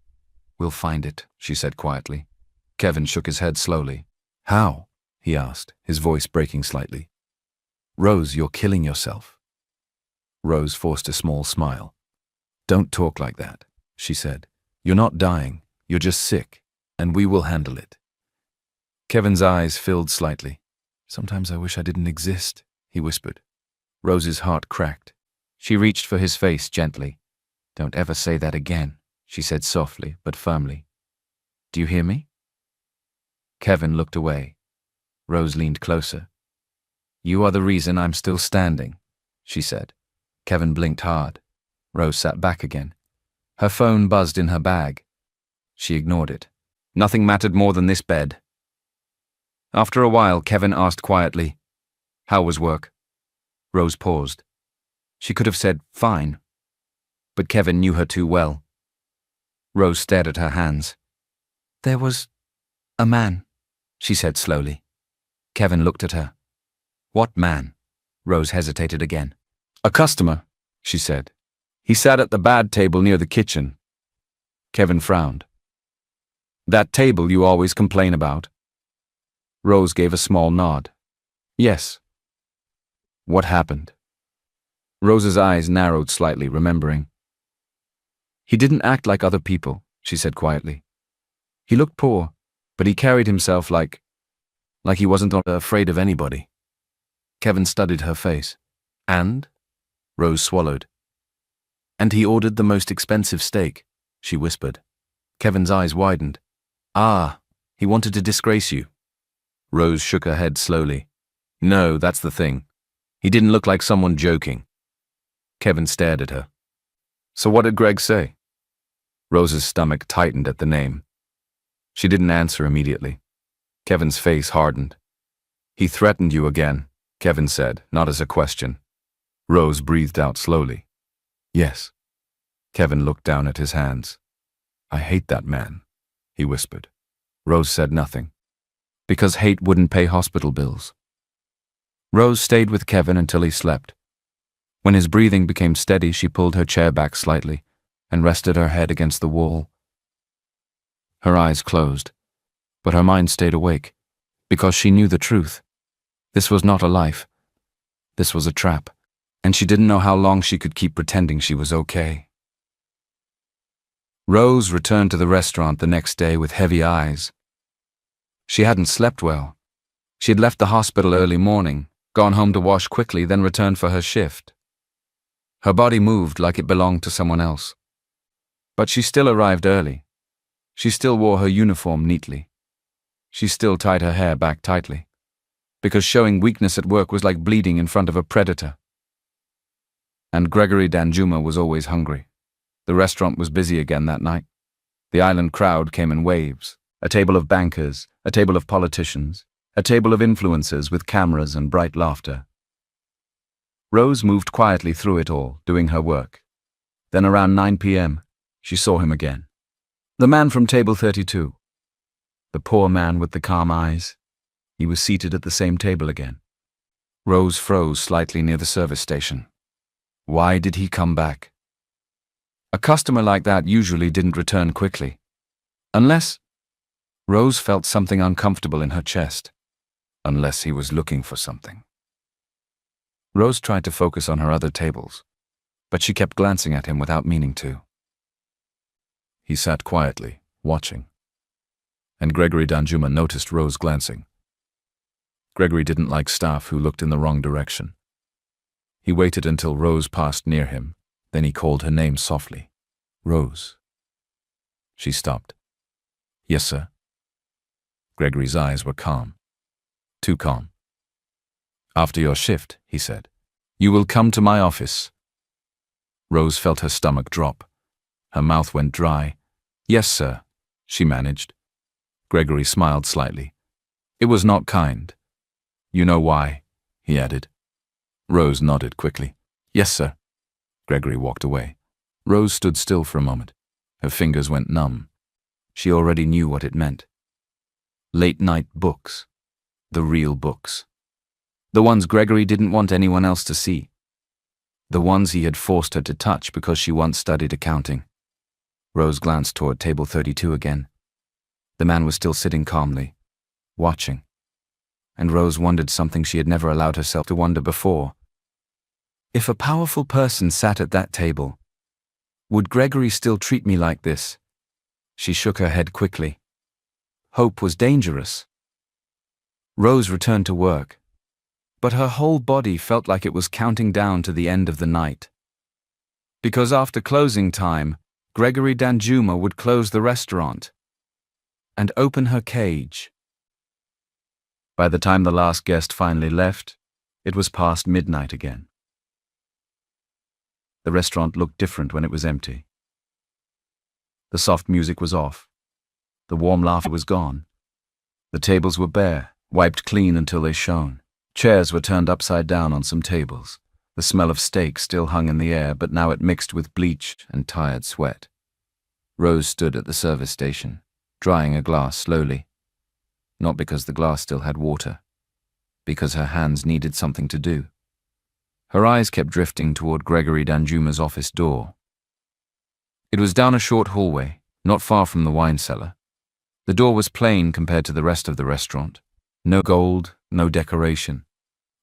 "We'll find it," she said quietly. Kevin shook his head slowly. "How?" he asked, his voice breaking slightly. "Rose, you're killing yourself." Rose forced a small smile. "Don't talk like that," she said. "You're not dying, you're just sick, and we will handle it." Kevin's eyes filled slightly. "Sometimes I wish I didn't exist," he whispered. Rose's heart cracked. She reached for his face gently. "Don't ever say that again," she said softly but firmly. "Do you hear me?" Kevin looked away. Rose leaned closer. "You are the reason I'm still standing," she said. Kevin blinked hard. Rose sat back again. Her phone buzzed in her bag. She ignored it. Nothing mattered more than this bed. After a while, Kevin asked quietly, "How was work?" Rose paused. She could have said, "Fine." But Kevin knew her too well. Rose stared at her hands. "There was a man," she said slowly. Kevin looked at her. "What man?" Rose hesitated again. "A customer," she said. "He sat at the bad table near the kitchen." Kevin frowned. "That table you always complain about?" Rose gave a small nod. "Yes." "What happened?" Rose's eyes narrowed slightly, remembering. "He didn't act like other people," she said quietly. "He looked poor, but he carried himself like he wasn't afraid of anybody." Kevin studied her face. "And?" Rose swallowed. "And he ordered the most expensive steak," she whispered. Kevin's eyes widened. "Ah, he wanted to disgrace you." Rose shook her head slowly. "No, that's the thing. He didn't look like someone joking." Kevin stared at her. "So what did Greg say?" Rose's stomach tightened at the name. She didn't answer immediately. Kevin's face hardened. "He threatened you again," Kevin said, not as a question. Rose breathed out slowly. "Yes." Kevin looked down at his hands. "I hate that man," he whispered. Rose said nothing. Because hate wouldn't pay hospital bills. Rose stayed with Kevin until he slept. When his breathing became steady, she pulled her chair back slightly and rested her head against the wall. Her eyes closed, but her mind stayed awake, because she knew the truth. This was not a life. This was a trap, and she didn't know how long she could keep pretending she was okay. Rose returned to the restaurant the next day with heavy eyes. She hadn't slept well. She had left the hospital early morning, gone home to wash quickly, then returned for her shift. Her body moved like it belonged to someone else. But she still arrived early. She still wore her uniform neatly. She still tied her hair back tightly, because showing weakness at work was like bleeding in front of a predator. And Gregory Danjuma was always hungry. The restaurant was busy again that night. The island crowd came in waves. A table of bankers, a table of politicians, a table of influencers with cameras and bright laughter. Rose moved quietly through it all, doing her work. Then around 9 p.m., she saw him again. The man from table 32. The poor man with the calm eyes. He was seated at the same table again. Rose froze slightly near the service station. Why did he come back? A customer like that usually didn't return quickly. Unless... Rose felt something uncomfortable in her chest. Unless he was looking for something. Rose tried to focus on her other tables, but she kept glancing at him without meaning to. He sat quietly, watching. And Gregory Danjuma noticed Rose glancing. Gregory didn't like staff who looked in the wrong direction. He waited until Rose passed near him, then he called her name softly. "Rose." She stopped. "Yes, sir." Gregory's eyes were calm. Too calm. "After your shift," he said, "you will come to my office." Rose felt her stomach drop. Her mouth went dry. "Yes, sir," she managed. Gregory smiled slightly. It was not kind. "You know why?" he added. Rose nodded quickly. "Yes, sir." Gregory walked away. Rose stood still for a moment. Her fingers went numb. She already knew what it meant. Late-night books. The real books. The ones Gregory didn't want anyone else to see. The ones he had forced her to touch because she once studied accounting. Rose glanced toward table 32 again. The man was still sitting calmly, watching. And Rose wondered something she had never allowed herself to wonder before. If a powerful person sat at that table, would Gregory still treat me like this? She shook her head quickly. Hope was dangerous. Rose returned to work. but her whole body felt like it was counting down to the end of the night. Because after closing time, Gregory Danjuma would close the restaurant and open her cage. By the time the last guest finally left, it was past midnight again. The restaurant looked different when it was empty. The soft music was off. The warm laughter was gone. The tables were bare, wiped clean until they shone. Chairs were turned upside down on some tables. The smell of steak still hung in the air, but now it mixed with bleach and tired sweat. Rose stood at the service station, drying a glass slowly. Not because the glass still had water, because her hands needed something to do. Her eyes kept drifting toward Gregory Danjuma's office door. It was down a short hallway, not far from the wine cellar. The door was plain compared to the rest of the restaurant. No gold, no decoration.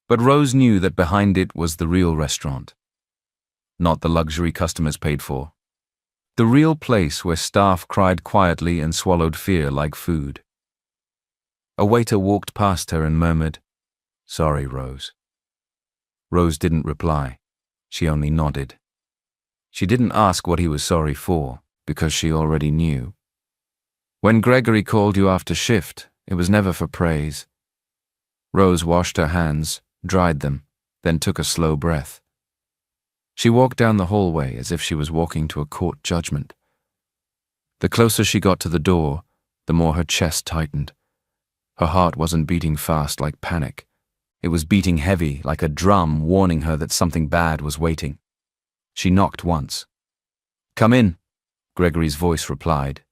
But Rose knew that behind it was the real restaurant. Not the luxury customers paid for. The real place where staff cried quietly and swallowed fear like food. A waiter walked past her and murmured, "Sorry, Rose." Rose didn't reply. She only nodded. She didn't ask what he was sorry for, because she already knew. When Gregory called you after shift, it was never for praise. Rose washed her hands, dried them, then took a slow breath. She walked down the hallway as if she was walking to a court judgment. The closer she got to the door, the more her chest tightened. Her heart wasn't beating fast like panic. It was beating heavy like a drum warning her that something bad was waiting. She knocked once. "Come in," Gregory's voice replied.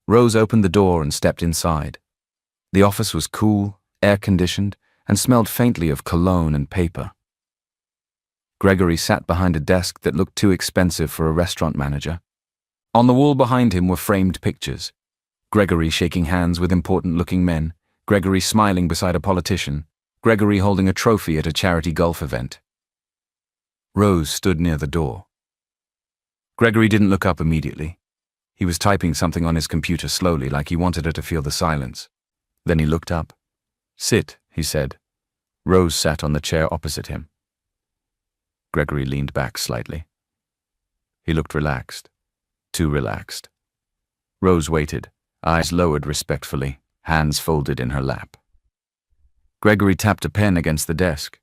Rose opened the door and stepped inside. The office was cool, air-conditioned, and smelled faintly of cologne and paper. Gregory sat behind a desk that looked too expensive for a restaurant manager. On the wall behind him were framed pictures. Gregory shaking hands with important-looking men, Gregory smiling beside a politician, Gregory holding a trophy at a charity golf event. Rose stood near the door. Gregory didn't look up immediately. He was typing something on his computer slowly, like he wanted her to feel the silence. Then he looked up. "Sit," he said. Rose sat on the chair opposite him. Gregory leaned back slightly. He looked relaxed. Too relaxed. Rose waited, eyes lowered respectfully, hands folded in her lap. Gregory tapped a pen against the desk.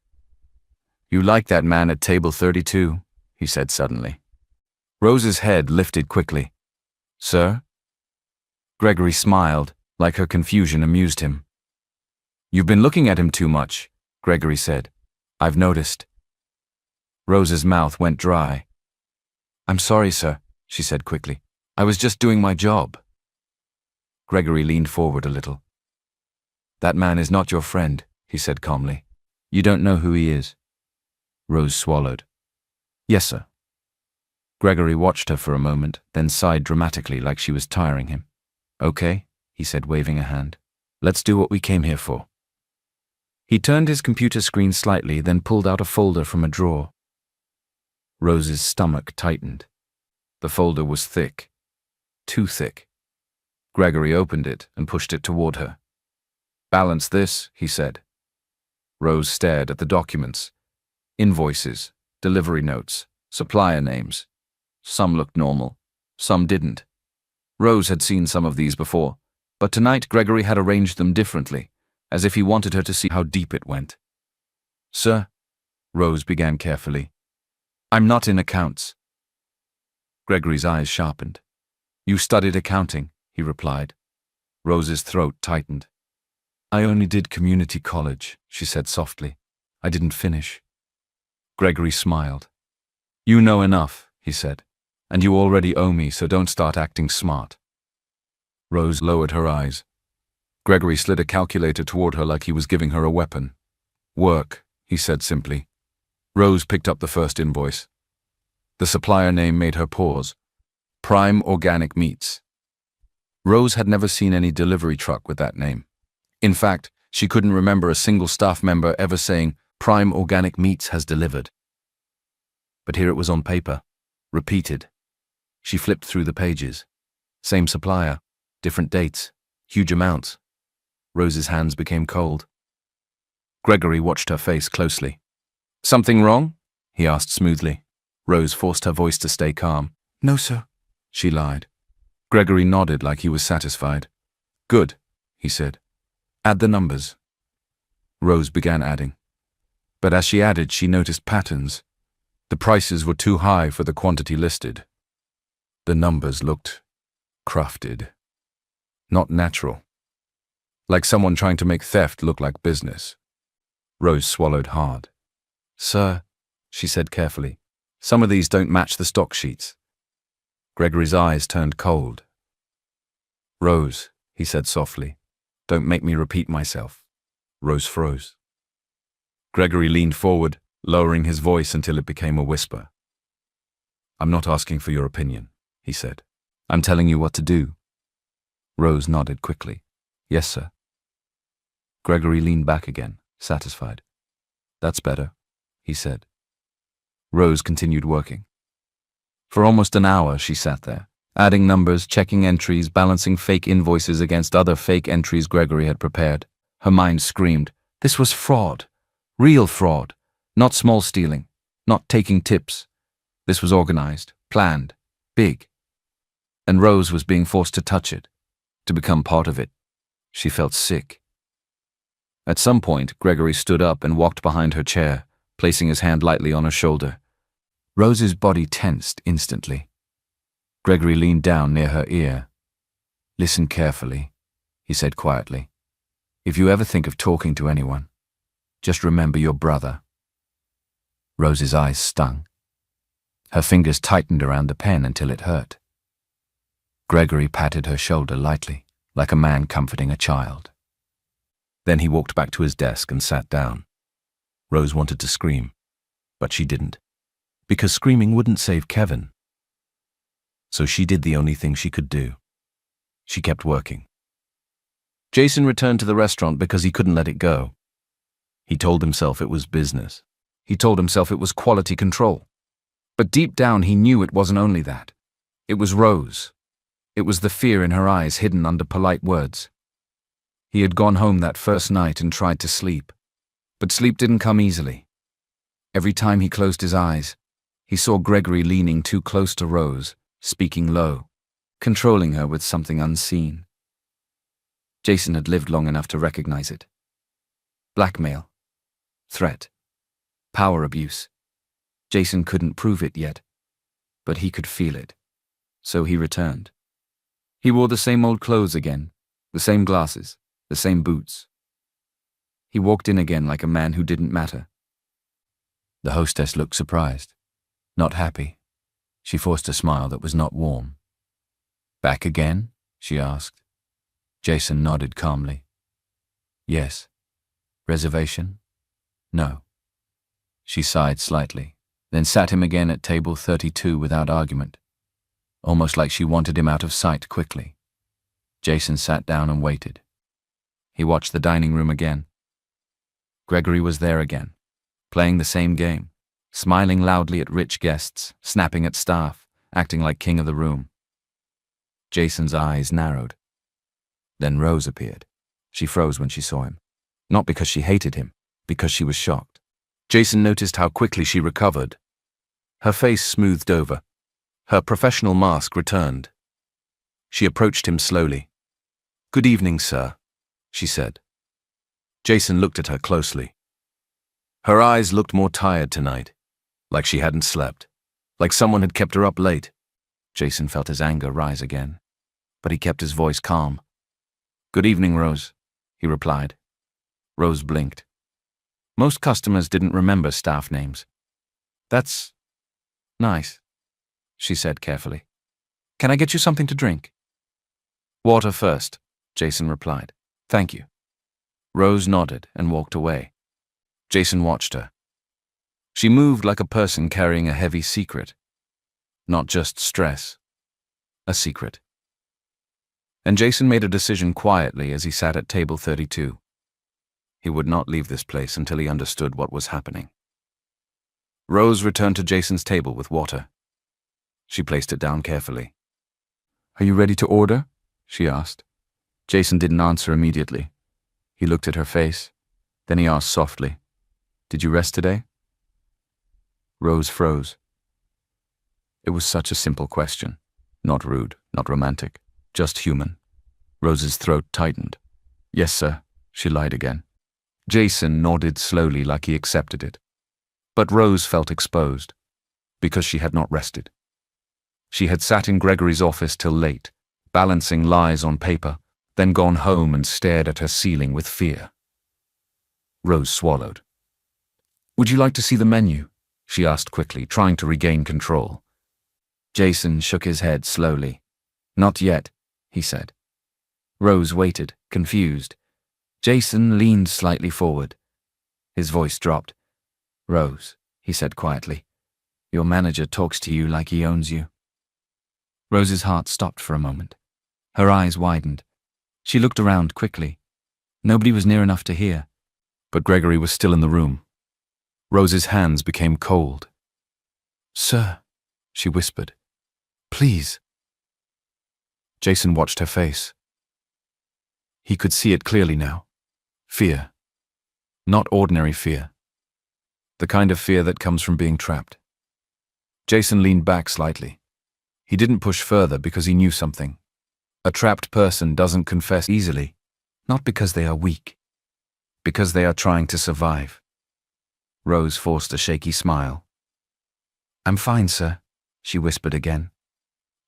"You like that man at table 32, he said suddenly. Rose's head lifted quickly. "Sir?" Gregory smiled, like her confusion amused him. "You've been looking at him too much," Gregory said. "I've noticed." Rose's mouth went dry. "I'm sorry, sir," she said quickly. "I was just doing my job." Gregory leaned forward a little. "That man is not your friend," he said calmly. "You don't know who he is." Rose swallowed. "Yes, sir." Gregory watched her for a moment, then sighed dramatically like she was tiring him. "Okay," he said, waving a hand. "Let's do what we came here for." He turned his computer screen slightly, then pulled out a folder from a drawer. Rose's stomach tightened. The folder was thick. Too thick. Gregory opened it and pushed it toward her. "Balance this," he said. Rose stared at the documents. Invoices, delivery notes, supplier names. Some looked normal, some didn't. Rose had seen some of these before, but tonight Gregory had arranged them differently, as if he wanted her to see how deep it went. "Sir," Rose began carefully, "I'm not in accounts." Gregory's eyes sharpened. "You studied accounting," he replied. Rose's throat tightened. "I only did community college," she said softly. "I didn't finish." Gregory smiled. "You know enough," he said, "and you already owe me, so don't start acting smart." Rose lowered her eyes. Gregory slid a calculator toward her like he was giving her a weapon. "Work," he said simply. Rose picked up the first invoice. The supplier name made her pause. Prime Organic Meats. Rose had never seen any delivery truck with that name. In fact, she couldn't remember a single staff member ever saying, "Prime Organic Meats has delivered." But here it was on paper, repeated. She flipped through the pages. Same supplier, different dates, huge amounts. Rose's hands became cold. Gregory watched her face closely. Something wrong? He asked smoothly. Rose forced her voice to stay calm. No, sir, she lied. Gregory nodded like he was satisfied. Good, he said. Add the numbers. Rose began adding. But as she added, she noticed patterns. The prices were too high for the quantity listed. The numbers looked crafted. Not natural. Like someone trying to make theft look like business. Rose swallowed hard. Sir, she said carefully, some of these don't match the stock sheets. Gregory's eyes turned cold. Rose, he said softly, don't make me repeat myself. Rose froze. Gregory leaned forward, lowering his voice until it became a whisper. I'm not asking for your opinion, he said. I'm telling you what to do. Rose nodded quickly. Yes, sir. Gregory leaned back again, satisfied. That's better, he said. Rose continued working. For almost an hour she sat there, adding numbers, checking entries, balancing fake invoices against other fake entries Gregory had prepared. Her mind screamed, this was fraud. Real fraud. Not small stealing. Not taking tips. This was organized, planned, big. And Rose was being forced to touch it, to become part of it. She felt sick. At some point, Gregory stood up and walked behind her chair, placing his hand lightly on her shoulder. Rose's body tensed instantly. Gregory leaned down near her ear. Listen carefully, he said quietly. If you ever think of talking to anyone, just remember your brother. Rose's eyes stung. Her fingers tightened around the pen until it hurt. Gregory patted her shoulder lightly, like a man comforting a child. Then he walked back to his desk and sat down. Rose wanted to scream, but she didn't, because screaming wouldn't save Kevin. So she did the only thing she could do. She kept working. Jason returned to the restaurant because he couldn't let it go. He told himself it was business. He told himself it was quality control. But deep down he knew it wasn't only that. It was Rose. It was the fear in her eyes hidden under polite words. He had gone home that first night and tried to sleep. But sleep didn't come easily. Every time he closed his eyes, he saw Gregory leaning too close to Rose, speaking low, controlling her with something unseen. Jason had lived long enough to recognize it. Blackmail. Threat. Power abuse. Jason couldn't prove it yet, but he could feel it. So he returned. He wore the same old clothes again, the same glasses, the same boots. He walked in again like a man who didn't matter. The hostess looked surprised, not happy. She forced a smile that was not warm. Back again? She asked. Jason nodded calmly. Yes. Reservation? No. She sighed slightly, then sat him again at table 32 without argument, almost like she wanted him out of sight quickly. Jason sat down and waited. He watched the dining room again. Gregory was there again, playing the same game, smiling loudly at rich guests, snapping at staff, acting like king of the room. Jason's eyes narrowed. Then Rose appeared. She froze when she saw him, not because she hated him, because she was shocked. Jason noticed how quickly she recovered. Her face smoothed over. Her professional mask returned. She approached him slowly. Good evening, sir, she said. Jason looked at her closely. Her eyes looked more tired tonight, like she hadn't slept, like someone had kept her up late. Jason felt his anger rise again, but he kept his voice calm. Good evening, Rose, he replied. Rose blinked. Most customers didn't remember staff names. That's nice, she said carefully. Can I get you something to drink? Water first, Jason replied. Thank you. Rose nodded and walked away. Jason watched her. She moved like a person carrying a heavy secret. Not just stress, a secret. And Jason made a decision quietly as he sat at table 32. He would not leave this place until he understood what was happening. Rose returned to Jason's table with water. She placed it down carefully. Are you ready to order? She asked. Jason didn't answer immediately. He looked at her face. Then he asked softly, "Did you rest today?" Rose froze. It was such a simple question. Not rude, not romantic, just human. Rose's throat tightened. "Yes, sir," she lied again. Jason nodded slowly like he accepted it. But Rose felt exposed, because she had not rested. She had sat in Gregory's office till late, balancing lies on paper, then gone home and stared at her ceiling with fear. Rose swallowed. "Would you like to see the menu?" she asked quickly, trying to regain control. Jason shook his head slowly. "Not yet," he said. Rose waited, confused. Jason leaned slightly forward. His voice dropped. "Rose," he said quietly, "your manager talks to you like he owns you." Rose's heart stopped for a moment. Her eyes widened. She looked around quickly. Nobody was near enough to hear, but Gregory was still in the room. Rose's hands became cold. "Sir," she whispered, "please." Jason watched her face. He could see it clearly now. Fear. Not ordinary fear. The kind of fear that comes from being trapped. Jason leaned back slightly. He didn't push further because he knew something. A trapped person doesn't confess easily, not because they are weak, because they are trying to survive. Rose forced a shaky smile. "I'm fine, sir," she whispered again.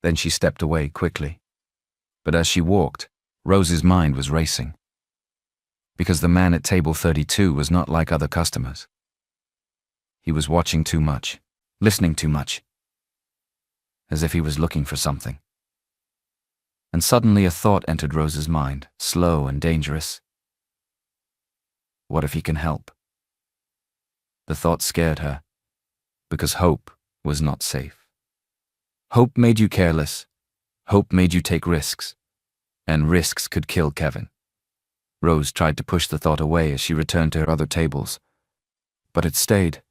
Then she stepped away quickly. But as she walked, Rose's mind was racing. Because the man at table 32 was not like other customers. He was watching too much, listening too much, as if he was looking for something. And suddenly a thought entered Rose's mind, slow and dangerous. What if he can help? The thought scared her, because hope was not safe. Hope made you careless. Hope made you take risks. And risks could kill Kevin. Rose tried to push the thought away as she returned to her other tables. But it stayed,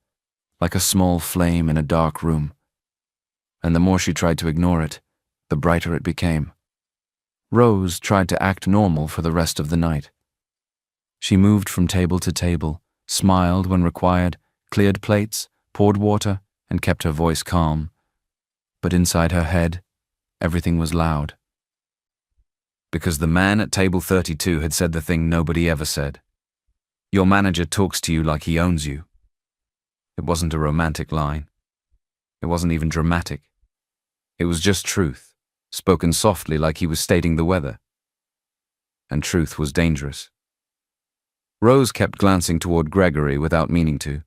like a small flame in a dark room. And the more she tried to ignore it, the brighter it became. Rose tried to act normal for the rest of the night. She moved from table to table, smiled when required, cleared plates, poured water, and kept her voice calm. But inside her head, everything was loud. Because the man at table 32 had said the thing nobody ever said. Your manager talks to you like he owns you. It wasn't a romantic line. It wasn't even dramatic. It was just truth, spoken softly like he was stating the weather. And truth was dangerous. Rose kept glancing toward Gregory without meaning to.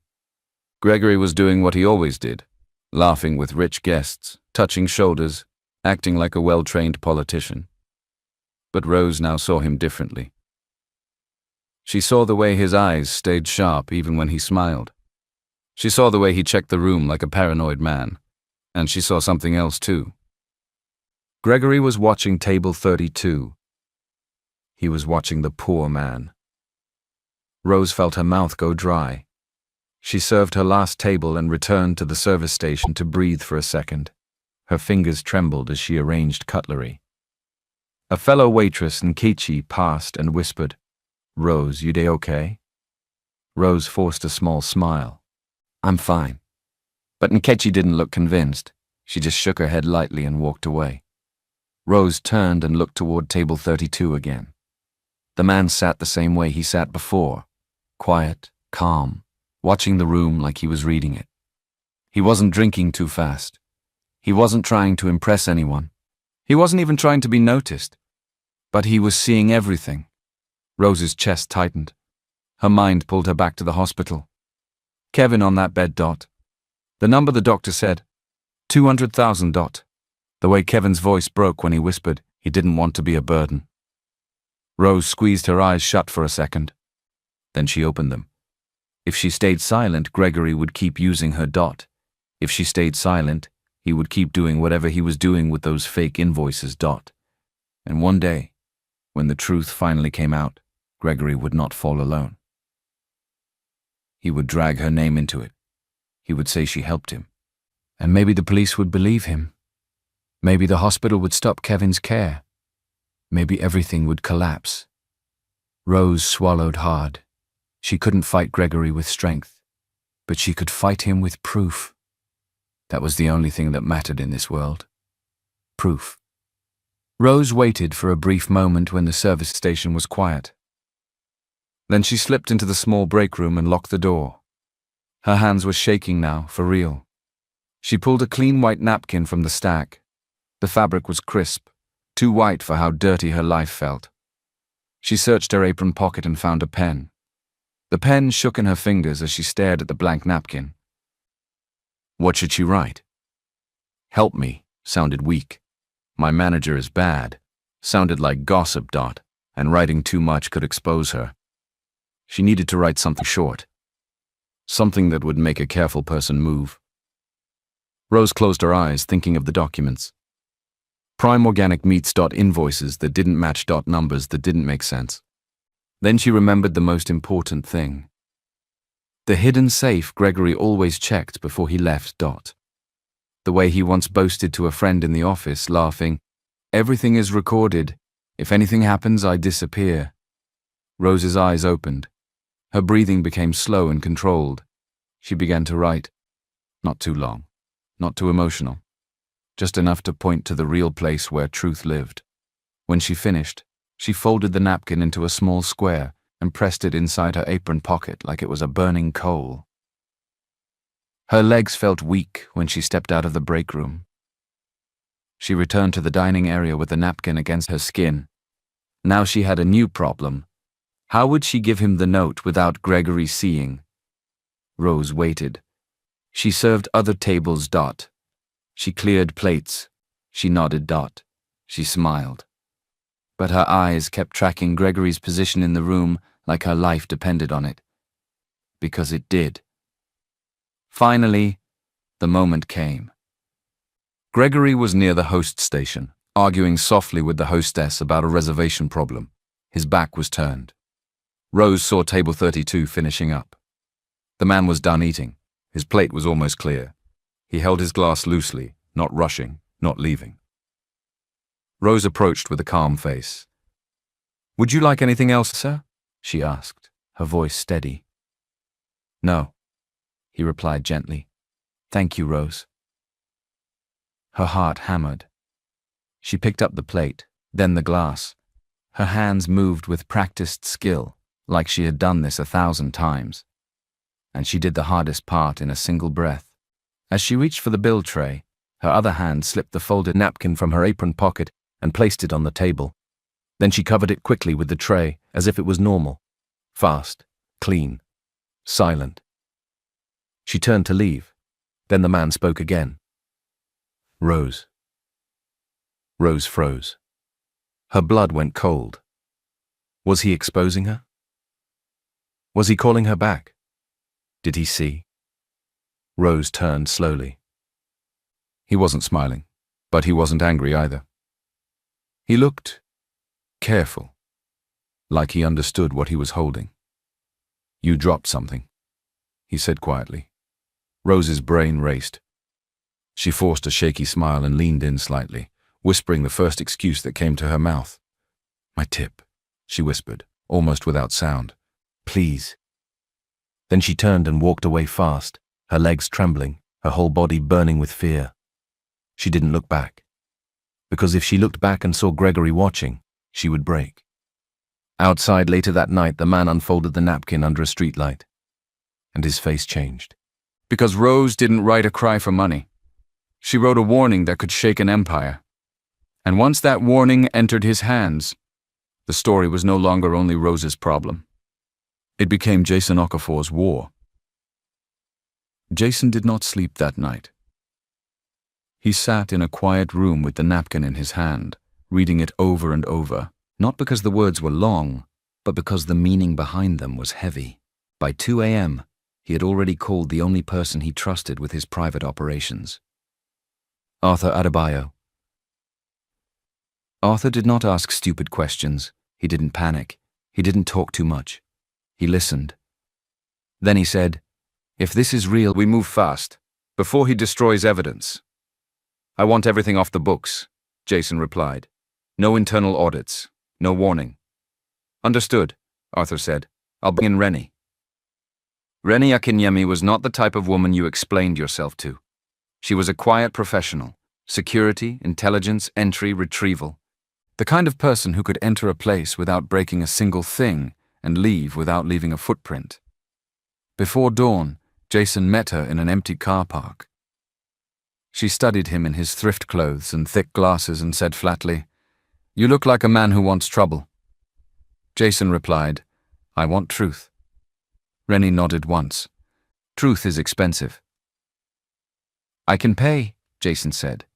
Gregory was doing what he always did, laughing with rich guests, touching shoulders, acting like a well-trained politician. But Rose now saw him differently. She saw the way his eyes stayed sharp even when he smiled. She saw the way he checked the room like a paranoid man. And she saw something else too. Gregory was watching table 32. He was watching the poor man. Rose felt her mouth go dry. She served her last table and returned to the service station to breathe for a second. Her fingers trembled as she arranged cutlery. A fellow waitress, Nkechi, passed and whispered, "Rose, you dey okay?" Rose forced a small smile. "I'm fine." But Nkechi didn't look convinced. She just shook her head lightly and walked away. Rose turned and looked toward table 32 again. The man sat the same way he sat before, quiet, calm, watching the room like he was reading it. He wasn't drinking too fast. He wasn't trying to impress anyone. He wasn't even trying to be noticed. But he was seeing everything. Rose's chest tightened. Her mind pulled her back to the hospital. Kevin on that bed. The number the doctor said. 200,000. The way Kevin's voice broke when he whispered he didn't want to be a burden. Rose squeezed her eyes shut for a second. Then she opened them. If she stayed silent, Gregory would keep using her dot. If she stayed silent, he would keep doing whatever he was doing with those fake invoices. And one day, when the truth finally came out, Gregory would not fall alone. He would drag her name into it. He would say she helped him. And maybe the police would believe him. Maybe the hospital would stop Kevin's care. Maybe everything would collapse. Rose swallowed hard. She couldn't fight Gregory with strength, but she could fight him with proof. That was the only thing that mattered in this world. Proof. Rose waited for a brief moment when the service station was quiet. Then she slipped into the small break room and locked the door. Her hands were shaking now, for real. She pulled a clean white napkin from the stack. The fabric was crisp, too white for how dirty her life felt. She searched her apron pocket and found a pen. The pen shook in her fingers as she stared at the blank napkin. What should she write? Help me sounded weak. My manager is bad sounded like gossip. And writing too much could expose her. She needed to write something short. Something that would make a careful person move. Rose closed her eyes, thinking of the documents. Prime Organic Meats. Invoices that didn't match. Numbers that didn't make sense. Then she remembered the most important thing. The hidden safe Gregory always checked before he left. The way he once boasted to a friend in the office, laughing, "Everything is recorded. If anything happens, I disappear." Rose's eyes opened. Her breathing became slow and controlled. She began to write. Not too long, not too emotional. Just enough to point to the real place where truth lived. When she finished, she folded the napkin into a small square and pressed it inside her apron pocket like it was a burning coal. Her legs felt weak when she stepped out of the break room. She returned to the dining area with the napkin against her skin. Now she had a new problem. How would she give him the note without Gregory seeing? Rose waited. She served other tables. She cleared plates. She nodded. She smiled. But her eyes kept tracking Gregory's position in the room like her life depended on it. Because it did. Finally, the moment came. Gregory was near the host station, arguing softly with the hostess about a reservation problem. His back was turned. Rose saw table 32 finishing up. The man was done eating. His plate was almost clear. He held his glass loosely, not rushing, not leaving. Rose approached with a calm face. "Would you like anything else, sir?" she asked, her voice steady. "No," he replied gently. "Thank you, Rose." Her heart hammered. She picked up the plate, then the glass. Her hands moved with practiced skill, like she had done this 1,000 times. And she did the hardest part in a single breath. As she reached for the bill tray, her other hand slipped the folded napkin from her apron pocket and placed it on the table. Then she covered it quickly with the tray, as if it was normal. Fast, clean, silent. She turned to leave. Then the man spoke again. "Rose." Rose froze. Her blood went cold. Was he exposing her? Was he calling her back? Did he see? Rose turned slowly. He wasn't smiling, but he wasn't angry either. He looked careful, like he understood what he was holding. "You dropped something," he said quietly. Rose's brain raced. She forced a shaky smile and leaned in slightly, whispering the first excuse that came to her mouth. "My tip," she whispered, almost without sound. "Please." Then she turned and walked away fast, her legs trembling, her whole body burning with fear. She didn't look back. Because if she looked back and saw Gregory watching, she would break. Outside later that night, the man unfolded the napkin under a streetlight, and his face changed. Because Rose didn't write a cry for money. She wrote a warning that could shake an empire. And once that warning entered his hands, the story was no longer only Rose's problem. It became Jason Okafor's war. Jason did not sleep that night. He sat in a quiet room with the napkin in his hand, reading it over and over, not because the words were long, but because the meaning behind them was heavy. By 2 a.m., he had already called the only person he trusted with his private operations. Arthur Adebayo. Arthur did not ask stupid questions. He didn't panic. He didn't talk too much. He listened. Then he said, "If this is real, we move fast, before he destroys evidence." "I want everything off the books," Jason replied. "No internal audits, no warning." "Understood," Arthur said. "I'll bring in Rennie." Reni Akinyemi was not the type of woman you explained yourself to. She was a quiet professional. Security, intelligence, entry, retrieval. The kind of person who could enter a place without breaking a single thing and leave without leaving a footprint. Before dawn, Jason met her in an empty car park. She studied him in his thrift clothes and thick glasses and said flatly, "You look like a man who wants trouble." Jason replied, "I want truth." Reni nodded once. "Truth is expensive." "I can pay," Jason said.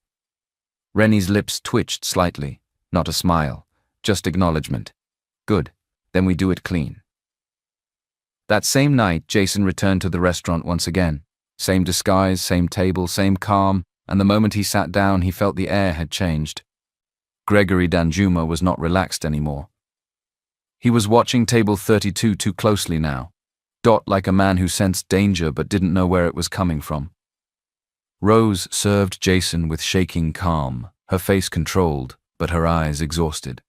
Reni's lips twitched slightly, not a smile, just acknowledgement. "Good, then we do it clean." That same night, Jason returned to the restaurant once again. Same disguise, same table, same calm, and the moment he sat down, he felt the air had changed. Gregory Danjuma was not relaxed anymore. He was watching table 32 too closely now, like a man who sensed danger but didn't know where it was coming from. Rose served Jason with shaking calm, her face controlled, but her eyes exhausted.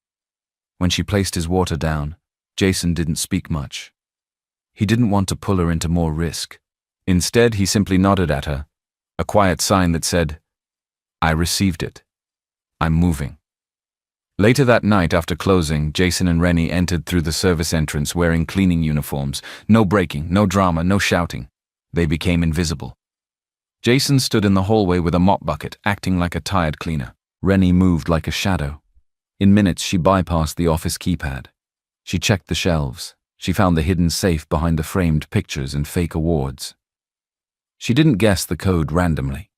When she placed his water down, Jason didn't speak much. He didn't want to pull her into more risk. Instead, he simply nodded at her, a quiet sign that said, "I received it. I'm moving." Later that night after closing, Jason and Reni entered through the service entrance wearing cleaning uniforms. No breaking, no drama, no shouting. They became invisible. Jason stood in the hallway with a mop bucket, acting like a tired cleaner. Reni moved like a shadow. In minutes, she bypassed the office keypad. She checked the shelves. She found the hidden safe behind the framed pictures and fake awards. She didn't guess the code randomly.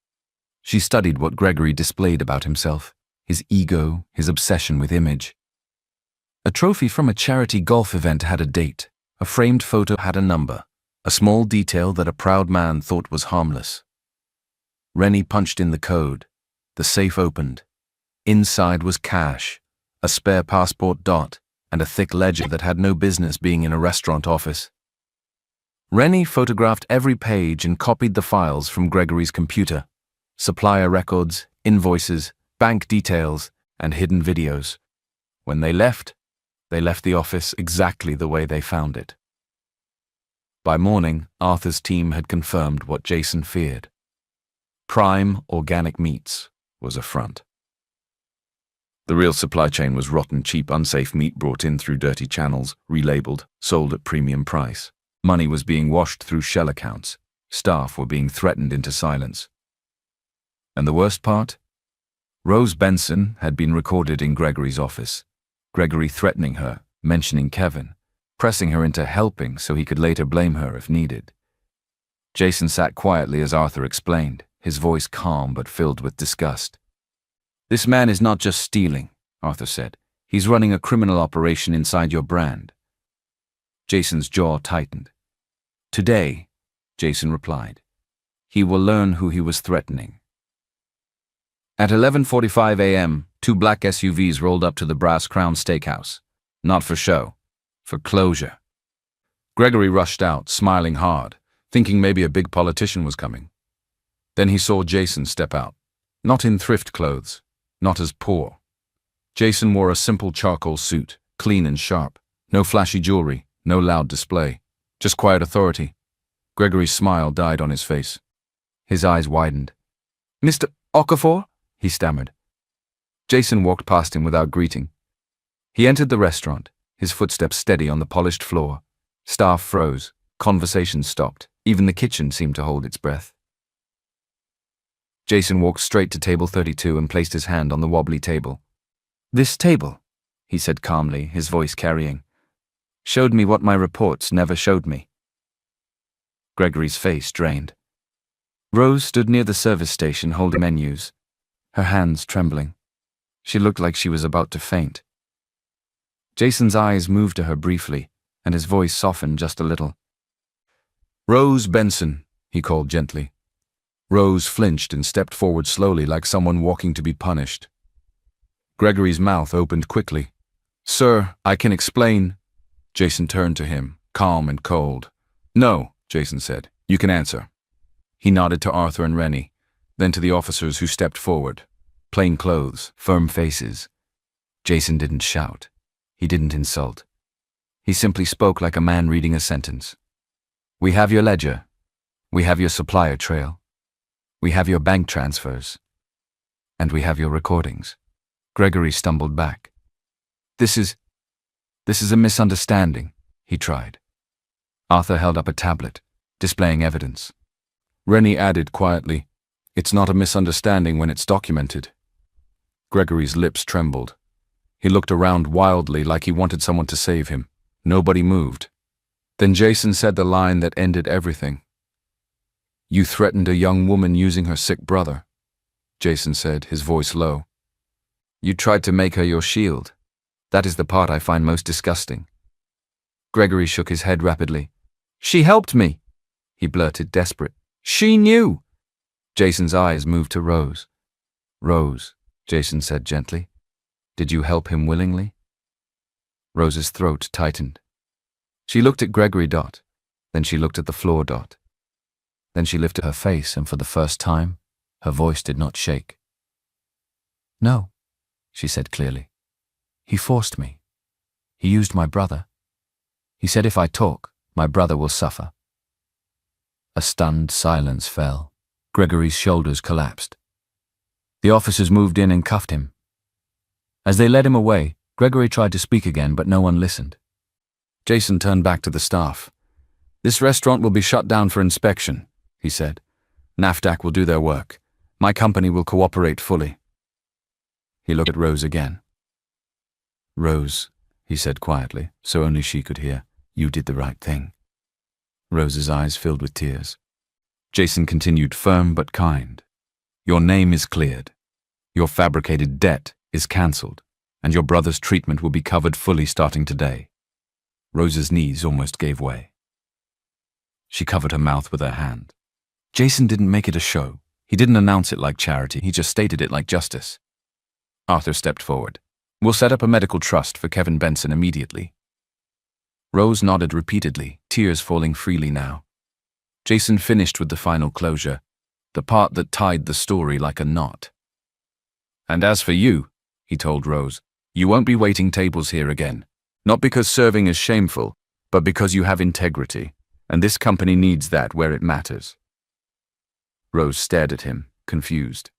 She studied what Gregory displayed about himself, his ego, his obsession with image. A trophy from a charity golf event had a date. A framed photo had a number, a small detail that a proud man thought was harmless. Reni punched in the code. The safe opened. Inside was cash, a spare passport dot, and a thick ledger that had no business being in a restaurant office. Reni photographed every page and copied the files from Gregory's computer. Supplier records, invoices, bank details, and hidden videos. When they left the office exactly the way they found it. By morning, Arthur's team had confirmed what Jason feared. Prime organic meats was a front. The real supply chain was rotten, cheap, unsafe meat brought in through dirty channels, relabeled, sold at premium price. Money was being washed through shell accounts. Staff were being threatened into silence. And the worst part? Rose Benson had been recorded in Gregory's office. Gregory threatening her, mentioning Kevin, pressing her into helping so he could later blame her if needed. Jason sat quietly as Arthur explained, his voice calm but filled with disgust. "This man is not just stealing," Arthur said. "He's running a criminal operation inside your brand." Jason's jaw tightened. "Today," Jason replied, "he will learn who he was threatening." At 11:45 a.m., 2 black SUVs rolled up to the Brass Crown Steakhouse. Not for show, for closure. Gregory rushed out, smiling hard, thinking maybe a big politician was coming. Then he saw Jason step out, not in thrift clothes, not as poor. Jason wore a simple charcoal suit, clean and sharp, no flashy jewelry, no loud display, just quiet authority. Gregory's smile died on his face. His eyes widened. "Mr. Okafor?" he stammered. Jason walked past him without greeting. He entered the restaurant, his footsteps steady on the polished floor. Staff froze, conversation stopped, even the kitchen seemed to hold its breath. Jason walked straight to table 32 and placed his hand on the wobbly table. "This table," he said calmly, his voice carrying, "showed me what my reports never showed me." Gregory's face drained. Rose stood near the service station holding menus, her hands trembling. She looked like she was about to faint. Jason's eyes moved to her briefly, and his voice softened just a little. "Rose Benson," he called gently. Rose flinched and stepped forward slowly like someone walking to be punished. Gregory's mouth opened quickly. "Sir, I can explain." Jason turned to him, calm and cold. "No," Jason said. "You can answer." He nodded to Arthur and Reni, then to the officers who stepped forward. Plain clothes, firm faces. Jason didn't shout. He didn't insult. He simply spoke like a man reading a sentence. We have your ledger. We have your supplier trail. We have your bank transfers. And we have your recordings. Gregory stumbled back. This is a misunderstanding, he tried. Arthur held up a tablet, displaying evidence. Rennie added quietly, "It's not a misunderstanding when it's documented." Gregory's lips trembled. He looked around wildly like he wanted someone to save him. Nobody moved. Then Jason said the line that ended everything. "You threatened a young woman using her sick brother," Jason said, his voice low. "You tried to make her your shield. That is the part I find most disgusting." Gregory shook his head rapidly. "She helped me," he blurted, desperate. "She knew." Jason's eyes moved to Rose. "Rose," Jason said gently, "did you help him willingly?" Rose's throat tightened. She looked at Gregory. Then she looked at the floor. Then she lifted her face, and for the first time, her voice did not shake. "No," she said clearly. "He forced me. He used my brother. He said if I talk, my brother will suffer." A stunned silence fell. Gregory's shoulders collapsed. The officers moved in and cuffed him. As they led him away, Gregory tried to speak again, but no one listened. Jason turned back to the staff. "This restaurant will be shut down for inspection," he said. "NAFDAC will do their work. My company will cooperate fully." He looked at Rose again. "Rose," he said quietly, so only she could hear, "you did the right thing." Rose's eyes filled with tears. Jason continued, firm but kind. "Your name is cleared. Your fabricated debt is cancelled, and your brother's treatment will be covered fully starting today." Rose's knees almost gave way. She covered her mouth with her hand. Jason didn't make it a show. He didn't announce it like charity, he just stated it like justice. Arthur stepped forward. "We'll set up a medical trust for Kevin Benson immediately." Rose nodded repeatedly, tears falling freely now. Jason finished with the final closure, the part that tied the story like a knot. "And as for you," he told Rose, "you won't be waiting tables here again. Not because serving is shameful, but because you have integrity, and this company needs that where it matters." Rose stared at him, confused.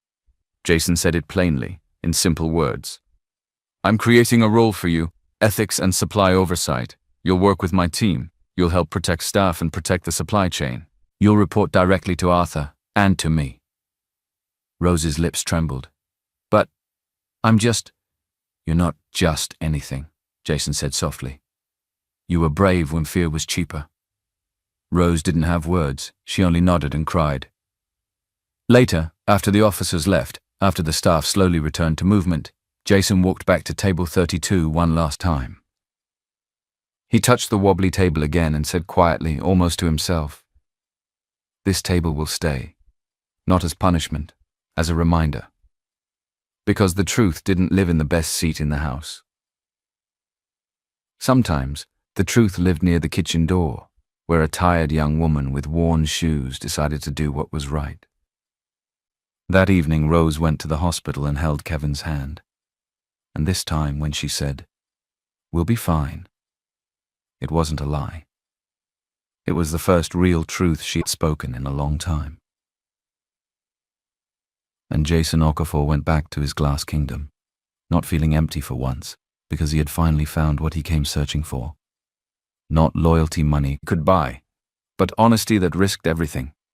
Jason said it plainly, in simple words. "I'm creating a role for you, ethics and supply oversight. You'll work with my team. You'll help protect staff and protect the supply chain. You'll report directly to Arthur and to me." Rose's lips trembled. "But You're not just anything," Jason said softly. "You were brave when fear was cheaper." Rose didn't have words. She only nodded and cried. Later, after the officers left, after the staff slowly returned to movement, Jason walked back to table 32 one last time. He touched the wobbly table again and said quietly, almost to himself, "This table will stay, not as punishment, as a reminder. Because the truth didn't live in the best seat in the house. Sometimes, the truth lived near the kitchen door, where a tired young woman with worn shoes decided to do what was right." That evening, Rose went to the hospital and held Kevin's hand. And this time, when she said, "We'll be fine," it wasn't a lie. It was the first real truth she had spoken in a long time. And Jason Okafor went back to his glass kingdom, not feeling empty for once, because he had finally found what he came searching for. Not loyalty money could buy, but honesty that risked everything.